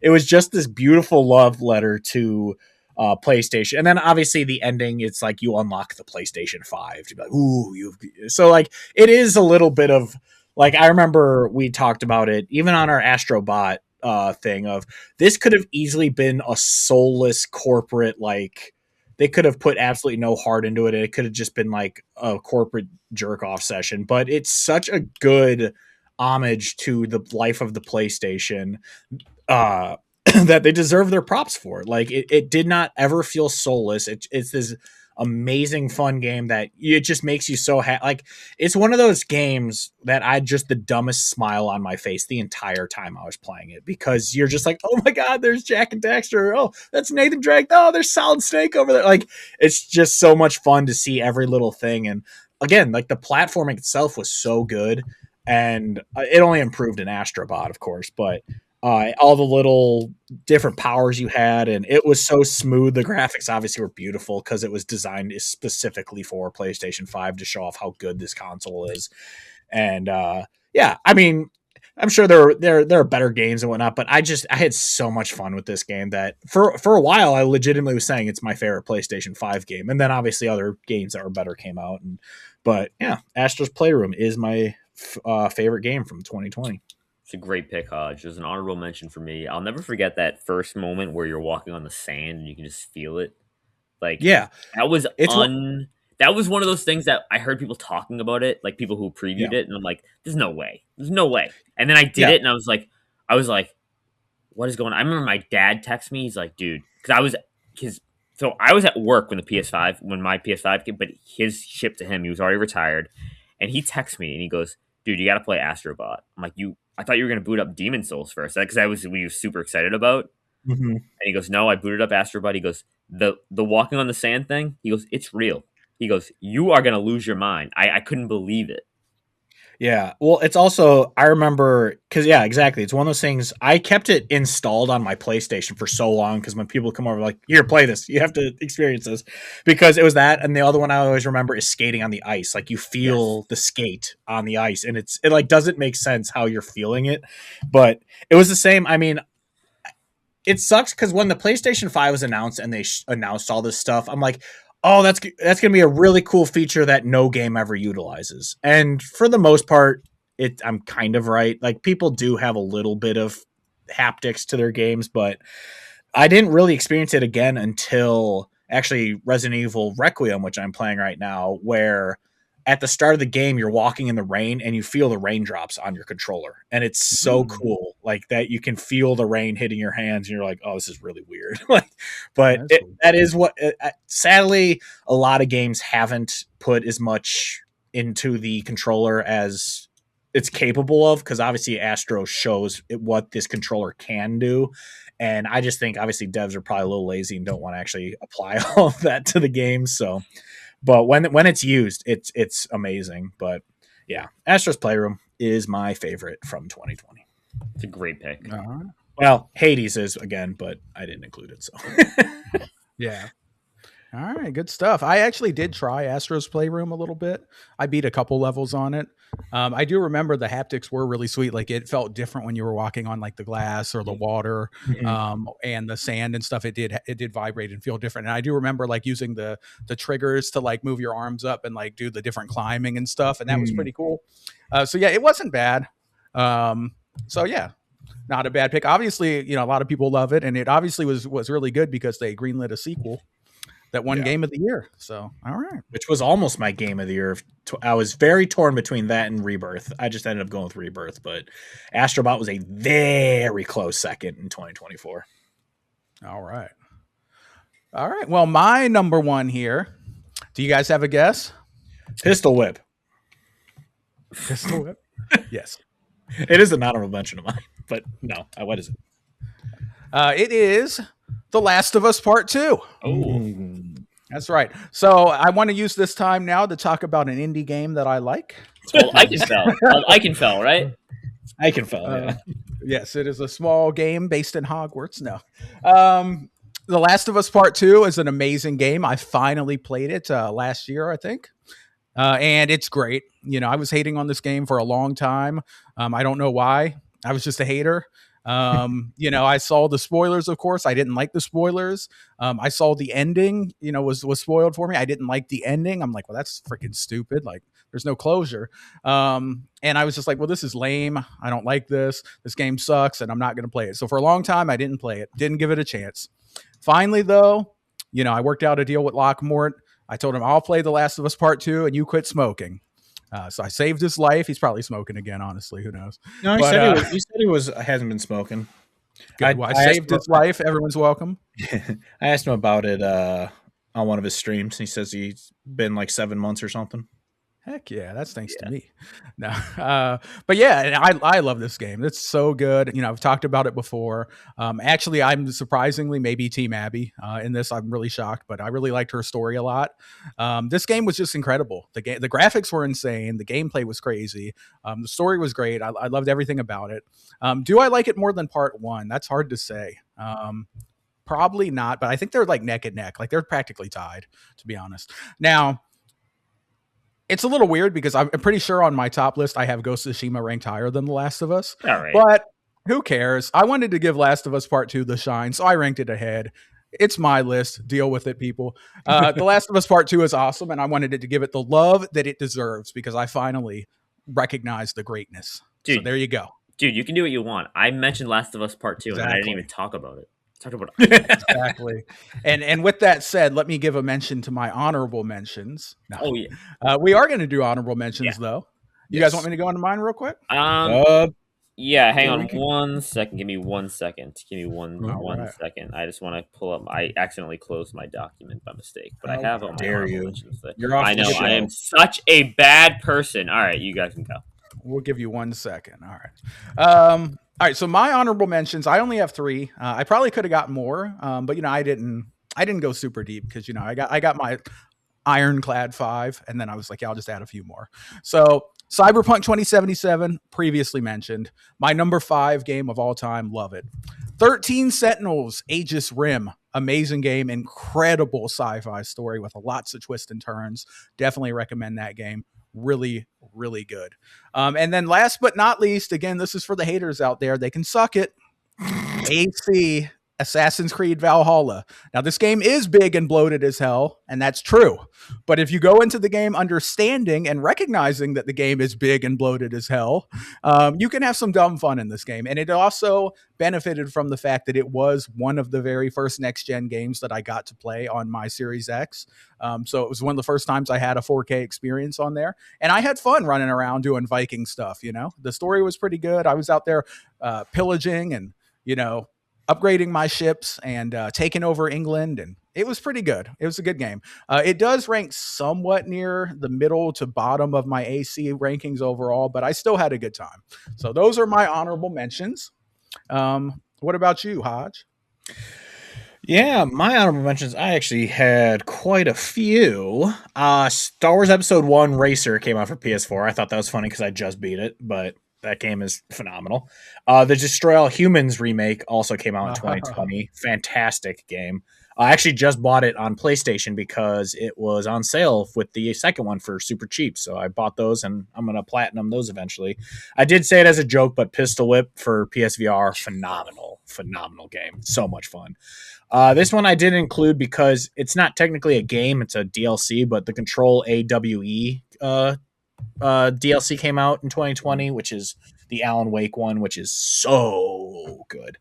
Speaker 1: it was just this beautiful love letter to PlayStation. And then obviously the ending, it's like you unlock the PlayStation 5 to be like, ooh, so like it is a little bit of like, I remember we talked about it even on our Astrobot thing of this could have easily been a soulless corporate, like they could have put absolutely no heart into it. It could have just been like a corporate jerk off session, but it's such a good homage to the life of the PlayStation that they deserve their props for. Like it did not ever feel soulless. It's this amazing fun game that it just makes you so happy. Like it's one of those games that I just the dumbest smile on my face the entire time I was playing it, because you're just like, oh my god, there's Jack and Daxter. Oh, that's Nathan Drake. Oh, there's Solid Snake over there. Like it's just so much fun to see every little thing. And again, like the platforming itself was so good, and it only improved in Astrobot, of course, but all the little different powers you had, and it was so smooth. The graphics obviously were beautiful because it was designed specifically for PlayStation 5 to show off how good this console is. And yeah, I mean, I'm sure there are better games and whatnot, but I had so much fun with this game that for a while I legitimately was saying it's my favorite PlayStation 5 game, and then obviously other games that were better came out. But yeah, Astro's Playroom is my favorite game from 2020.
Speaker 3: It's a great pick, Hodge. There's an honorable mention for me. I'll never forget that first moment where you're walking on the sand and you can just feel it. Like,
Speaker 1: yeah,
Speaker 3: that was that was one of those things that I heard people talking about it, like people who previewed it, and I'm like, there's no way. There's no way. And then I did it, and I was like, what is going on? I remember my dad texted me. He's like, dude, so I was at work when my PS5 came, but his shipped to him. He was already retired. And he texts me and he goes, dude, you got to play Astrobot. I'm like, I thought you were going to boot up Demon Souls first. Because that was what he was super excited about.
Speaker 1: Mm-hmm.
Speaker 3: And he goes, no, I booted up Astrobot. He goes, the walking on the sand thing, he goes, it's real. He goes, you are going to lose your mind. I couldn't believe it.
Speaker 1: Yeah. Well, it's also, I remember, because, yeah, exactly. It's one of those things. I kept it installed on my PlayStation for so long because when people come over, like, here, play this. You have to experience this. Because it was that. And the other one I always remember is skating on the ice. Like, you feel the skate on the ice. And it like, doesn't make sense how you're feeling it. But it was the same. I mean, it sucks because when the PlayStation 5 was announced and they announced all this stuff, I'm like, oh, that's going to be a really cool feature that no game ever utilizes. And for the most part, I'm kind of right. Like, people do have a little bit of haptics to their games, but I didn't really experience it again until actually Resident Evil Requiem, which I'm playing right now, where at the start of the game, you're walking in the rain and you feel the raindrops on your controller. And it's so cool, like that you can feel the rain hitting your hands and you're like, oh, this is really weird. That is what, sadly, a lot of games haven't put as much into the controller as it's capable of. Cause obviously Astro shows what this controller can do. And I just think obviously devs are probably a little lazy and don't want to actually apply all of that to the game. So, but when it's used, it's amazing. But yeah, Astro's Playroom is my favorite from 2020.
Speaker 3: It's a great pick.
Speaker 2: Uh-huh.
Speaker 1: Well, Hades is again, but I didn't include it. So
Speaker 2: yeah. All right, good stuff. I actually did try Astro's Playroom a little bit. I beat a couple levels on it. I do remember the haptics were really sweet. Like it felt different when you were walking on like the glass or the water, and the sand and stuff. It did vibrate and feel different. And I do remember like using the triggers to like move your arms up and like do the different climbing and stuff. And that was pretty cool. So yeah, it wasn't bad. So yeah, not a bad pick. Obviously, a lot of people love it, and it obviously was really good because they greenlit a sequel that won Game of the Year. So, all right.
Speaker 1: Which was almost my Game of the Year. I was very torn between that and Rebirth. I just ended up going with Rebirth, but Astrobot was a very close second in 2024.
Speaker 2: All right. All right. Well, my number one here. Do you guys have a guess?
Speaker 1: Pistol Whip.
Speaker 2: Pistol Whip? Yes.
Speaker 1: It is an honorable mention of mine, but no. What is it?
Speaker 2: It is The Last of Us Part 2.
Speaker 3: Oh,
Speaker 2: that's right. So I want to use this time now to talk about an indie game that I like.
Speaker 3: Well, Iconfell, right?
Speaker 1: Iconfell, yeah.
Speaker 2: Yes, it is a small game based in Hogwarts. No. The Last of Us Part 2 is an amazing game. I finally played it last year, I think. And it's great. I was hating on this game for a long time. I don't know why. I was just a hater. I saw the spoilers, of course. I didn't like the spoilers. I saw the ending, was spoiled for me. I didn't like the ending. I'm like, well, that's freaking stupid. Like, there's no closure. And I was just like, well, this is lame. I don't like this. This game sucks, and I'm not going to play it. So for a long time, I didn't play it. Didn't give it a chance. Finally, though, I worked out a deal with Lockmort. I told him I'll play The Last of Us Part 2 and you quit smoking. So I saved his life. He's probably smoking again, honestly. Who knows?
Speaker 1: No, he said he hasn't been smoking.
Speaker 2: Good. I saved his life. Everyone's welcome.
Speaker 1: I asked him about it on one of his streams. He says he's been like 7 months or something.
Speaker 2: Heck yeah, that's thanks to me. No, but yeah, I love this game. It's so good. I've talked about it before. Actually, I'm surprisingly maybe Team Abby in this. I'm really shocked, but I really liked her story a lot. This game was just incredible. The graphics were insane. The gameplay was crazy. The story was great. I loved everything about it. Do I like it more than Part 1? That's hard to say. Probably not, but I think they're like neck and neck. Like they're practically tied, to be honest. Now, it's a little weird because I'm pretty sure on my top list I have Ghost of Tsushima ranked higher than The Last of Us.
Speaker 3: All right.
Speaker 2: But who cares? I wanted to give Last of Us Part 2 the shine, so I ranked it ahead. It's my list. Deal with it, people. The Last of Us Part 2 is awesome, and I wanted it to give it the love that it deserves because I finally recognized the greatness. Dude, so there you go.
Speaker 3: Dude, you can do what you want. I mentioned Last of Us Part 2, and I didn't even talk about it.
Speaker 2: Exactly. And with that said, let me give a mention to my honorable mentions. No.
Speaker 3: Oh yeah.
Speaker 2: We are going to do honorable mentions though. You guys want me to go into mine real quick?
Speaker 3: Yeah, hang on 1 second. Give me 1 second. Give me one second. I just want to pull up. I accidentally closed my document by mistake, but I have all my honorable mentions.
Speaker 1: You're off
Speaker 3: I know.
Speaker 1: the show.
Speaker 3: I am such a bad person. All right, you guys can go.
Speaker 2: We'll give you 1 second. All right. All right, so my honorable mentions, I only have 3. I probably could have gotten more, but I didn't go super deep because I got my ironclad 5, and then I was like, yeah, I'll just add a few more. So Cyberpunk 2077, previously mentioned, my number 5 game of all time, love it. 13 Sentinels, Aegis Rim, amazing game, incredible sci-fi story with lots of twists and turns. Definitely recommend that game. Really, really good. And then last but not least, again, this is for the haters out there. They can suck it. AC, Assassin's Creed Valhalla. Now, this game is big and bloated as hell, and that's true. But if you go into the game understanding and recognizing that the game is big and bloated as hell, you can have some dumb fun in this game. And it also benefited from the fact that it was one of the very first next-gen games that I got to play on my Series X. So it was one of the first times I had a 4K experience on there. And I had fun running around doing Viking stuff, The story was pretty good. I was out there pillaging and, upgrading my ships and taking over England, and it was pretty good. It was a good game. It does rank somewhat near the middle to bottom of my AC rankings overall, but I still had a good time. So those are my honorable mentions. What about you, Hodge?
Speaker 1: Yeah, my honorable mentions, I actually had quite a few. Star Wars Episode 1 Racer came out for PS4. I thought that was funny because I just beat it, but that game is phenomenal. The Destroy All Humans remake also came out in 2020. Fantastic game. I actually just bought it on PlayStation because it was on sale with the second one for super cheap. So I bought those, and I'm going to platinum those eventually. I did say it as a joke, but Pistol Whip for PSVR, phenomenal game. So much fun. This one I didn't include because it's not technically a game. It's a DLC, but the Control AWE DLC came out in 2020, which is the Alan Wake one, which is so good.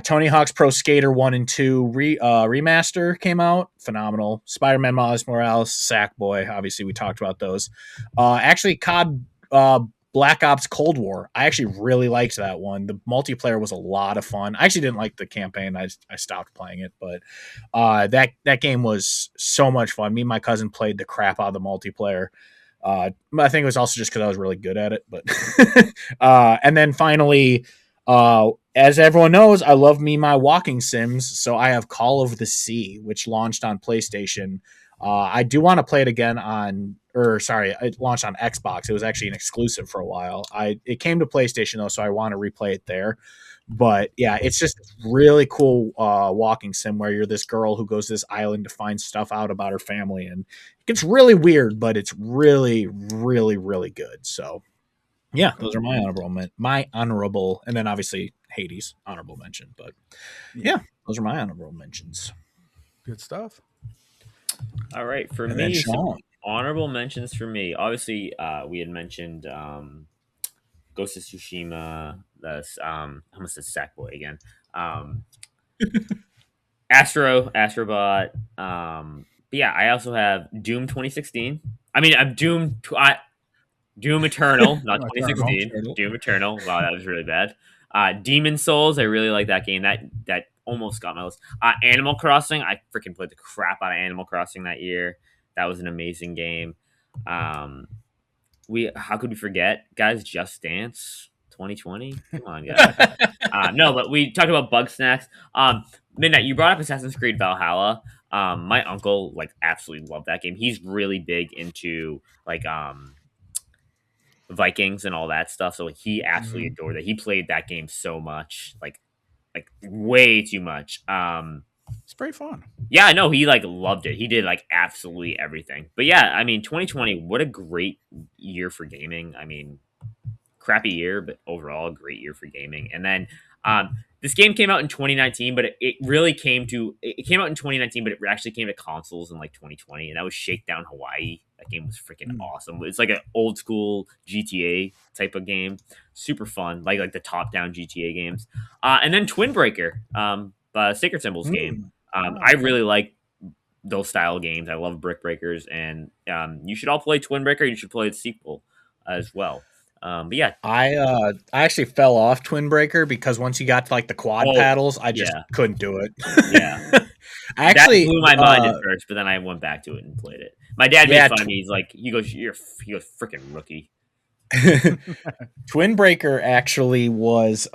Speaker 1: Tony Hawk's Pro Skater 1 and 2 remaster came out. Phenomenal. Spider-Man Miles Morales, Sackboy. Obviously, we talked about those. Actually, COD Black Ops Cold War. I actually really liked that one. The multiplayer was a lot of fun. I actually didn't like the campaign. I stopped playing it, but that game was so much fun. Me and my cousin played the crap out of the multiplayer. I think it was also just because I was really good at it. But and then finally, as everyone knows, I love my walking sims. So I have Call of the Sea, which launched on PlayStation. I do want to play it again it launched on Xbox. It was actually an exclusive for a while. It came to PlayStation though, so I want to replay it there. But yeah, it's just really cool walking sim where you're this girl who goes to this island to find stuff out about her family, and it gets really weird, but it's really, really, really good. So yeah, those are my honorable, and then obviously Hades, honorable mention. But yeah, those are my honorable mentions.
Speaker 2: Good stuff.
Speaker 3: All right, for
Speaker 1: And
Speaker 3: me,
Speaker 1: then Sean.
Speaker 3: some honorable mentions for me. Obviously, we had mentioned Ghost of Tsushima. That's I almost said Sackboy again. Um, Astrobot. But yeah, I also have Doom 2016. I mean, I'm Doom Eternal, not
Speaker 2: Doom Eternal.
Speaker 3: 2016. Doom Eternal. Wow, that was really bad. Demon Souls. I really like that game. That almost got my list. Animal Crossing. I freaking played the crap out of Animal Crossing that year. That was an amazing game. How could we forget, guys? Just Dance 2020. Come on, guys. No, but we talked about Bug Snacks. Midnight, you brought up Assassin's Creed Valhalla. My uncle absolutely loved that game. He's really big into Vikings and all that stuff, so he absolutely adored it. He played that game so much, like way too much.
Speaker 2: It's pretty fun.
Speaker 3: Yeah, I know he loved it. He did absolutely everything. But yeah, I mean, 2020, what a great year for gaming. I mean, crappy year, but overall a great year for gaming. And then this game came out in 2019, but it came out in 2019, but it actually came to consoles in 2020, and that was Shakedown Hawaii. That game was freaking awesome. It's like an old school GTA type of game, super fun, like the top down GTA games. And then Twin Breaker, Sacred Symbols game. I really like those style games. I love Brick Breakers, and you should all play Twin Breaker. You should play the sequel as well. But yeah,
Speaker 1: I actually fell off Twin Breaker because once you got to the quad paddles, I just couldn't do it.
Speaker 3: Yeah,
Speaker 1: actually
Speaker 3: that blew my mind at first, but then I went back to it and played it. My dad made fun of me. He's like, he goes, freaking rookie.
Speaker 1: Twin Breaker actually was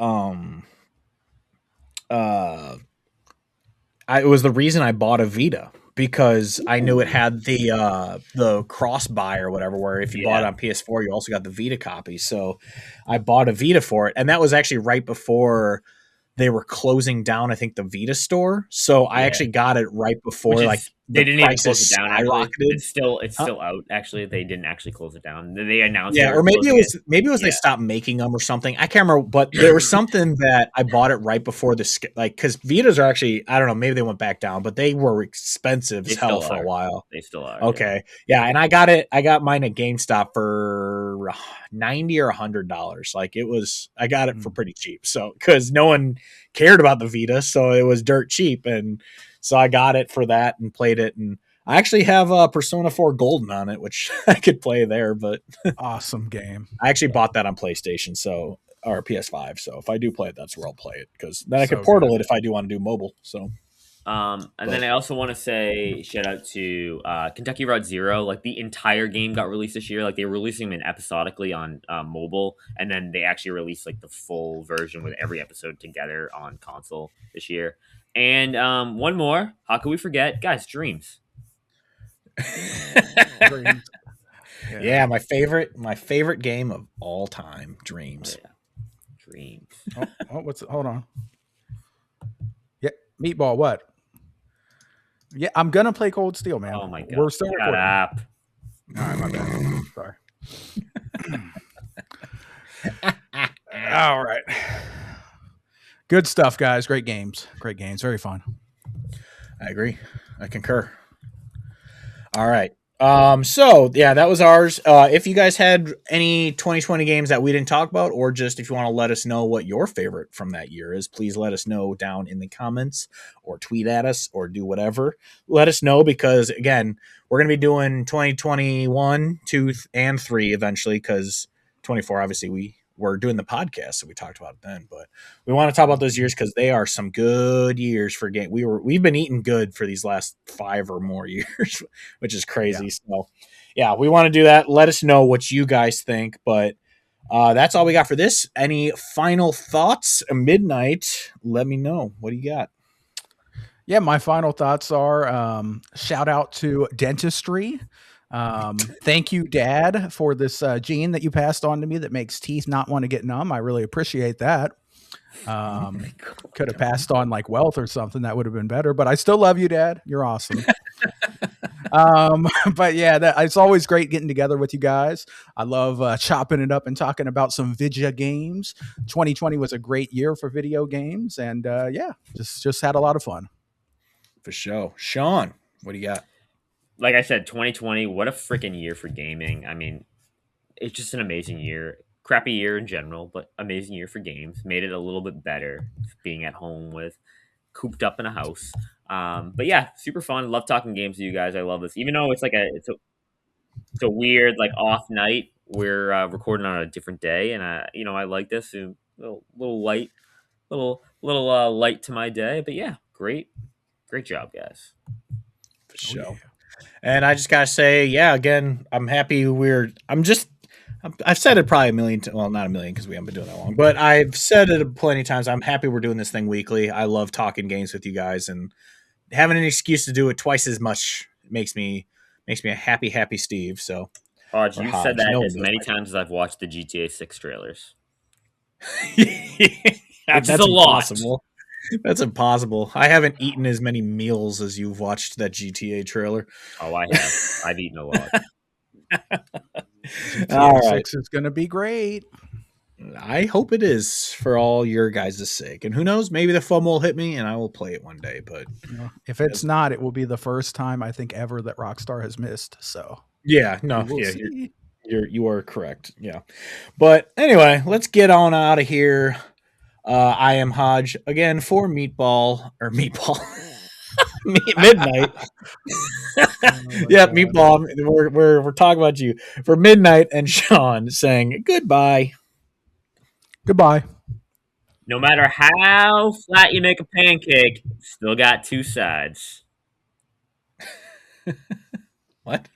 Speaker 1: it was the reason I bought a Vita, because I knew it had the cross buy or whatever, where if you bought it on PS4, you also got the Vita copy. So I bought a Vita for it, and that was actually right before they were closing down, I think, the Vita store. So I actually got it right before
Speaker 3: they didn't even close it down. Actually, it's still out. Actually, they didn't actually close it down. They announced,
Speaker 1: or maybe it was they stopped making them or something. I can't remember, but there was something that I bought it right before this, because Vitas are actually, I don't know, maybe they went back down, but they were expensive as hell for a while.
Speaker 3: They still are.
Speaker 1: Okay, and I got mine at GameStop for $90 or $100. I got it for pretty cheap. So because no one cared about the Vita, so it was dirt cheap, and so I got it for that and played it. And I actually have Persona 4 Golden on it, which I could play there. But
Speaker 2: awesome game.
Speaker 1: I actually bought that on PlayStation, or PS5. So if I do play it, that's where I'll play it, because then I could portal it if I do want to do mobile. So.
Speaker 3: Then I also want to say shout out to Kentucky Route Zero. The entire game got released this year. They were releasing them episodically on mobile, and then they actually released the full version with every episode together on console this year. And one more, how could we forget, guys? Dreams.
Speaker 2: Dreams.
Speaker 1: Yeah, my favorite game of all time, Dreams.
Speaker 3: Oh, yeah. Dreams.
Speaker 2: Hold on. Yeah, Meatball. What? Yeah, I'm gonna play Cold Steel, man.
Speaker 3: Oh my god,
Speaker 2: we're still recording.
Speaker 3: Up.
Speaker 2: All right, my bad. Sorry. All right. Good stuff, guys. Great games. Very fun.
Speaker 1: I agree. I concur. All right. So yeah, that was ours. If you guys had any 2020 games that we didn't talk about, or just if you want to let us know what your favorite from that year is, please let us know down in the comments, or tweet at us, or do whatever. Let us know, because again, we're going to be doing 2021, 2, and 3 eventually, because 24, obviously we're doing the podcast, so we talked about it then, but we want to talk about those years because they are some good years for game. We've been eating good for these last 5 or more years, which is crazy. Yeah. So yeah, we want to do that. Let us know what you guys think, but that's all we got for this. Any final thoughts? Midnight, let me know. What do you got?
Speaker 2: Yeah, my final thoughts are shout out to dentistry. Thank you, Dad, for this gene that you passed on to me that makes teeth not want to get numb. I really appreciate that. Could have passed on wealth or something. That would have been better, but I still love you, Dad. You're awesome. But yeah, it's always great getting together with you guys. I love chopping it up and talking about some video games. 2020 was a great year for video games, and yeah, just had a lot of fun.
Speaker 1: For sure. Sean, what do you got?
Speaker 3: Like I said, 2020, what a freaking year for gaming. I mean, it's just an amazing year. Crappy year in general, but amazing year for games. Made it a little bit better being at home with cooped up in a house. But yeah, super fun. Love talking games with you guys. I love this, even though it's a weird like off night. We're recording on a different day, and I like this. A little light, little light to my day. But yeah, great job, guys.
Speaker 1: For sure.
Speaker 2: yeah.
Speaker 1: And I just gotta say, yeah, again, I'm happy I've said it probably a million, well, not a million because we haven't been doing that long, but I've said it plenty of times. I'm happy we're doing this thing weekly. I love talking games with you guys, and having an excuse to do it twice as much makes me a happy Steve. So,
Speaker 3: Hodge,
Speaker 1: or
Speaker 3: you've
Speaker 1: Hodge,
Speaker 3: said that
Speaker 1: no one
Speaker 3: as
Speaker 1: knows
Speaker 3: many
Speaker 1: my
Speaker 3: times as I've watched the GTA 6 trailers.
Speaker 1: That's
Speaker 3: is a lot.
Speaker 1: impossible. That's impossible. I haven't eaten as many meals as you've watched that GTA trailer.
Speaker 3: Oh, I have. I've eaten a lot.
Speaker 2: GTA 6 is going to be great.
Speaker 1: I hope it is for all your guys' sake. And who knows, maybe the FOMO will hit me and I will play it one day. But
Speaker 2: if it's not, it will be the first time I think ever that Rockstar has missed. So
Speaker 1: yeah, no, yeah, you are correct. Yeah. But anyway, let's get on out of here. I am Hodge again for Meatball. Midnight. Yeah, Meatball. We're talking about you for Midnight, and Sean saying goodbye.
Speaker 2: Goodbye.
Speaker 3: No matter how flat you make a pancake, still got two sides.
Speaker 1: What?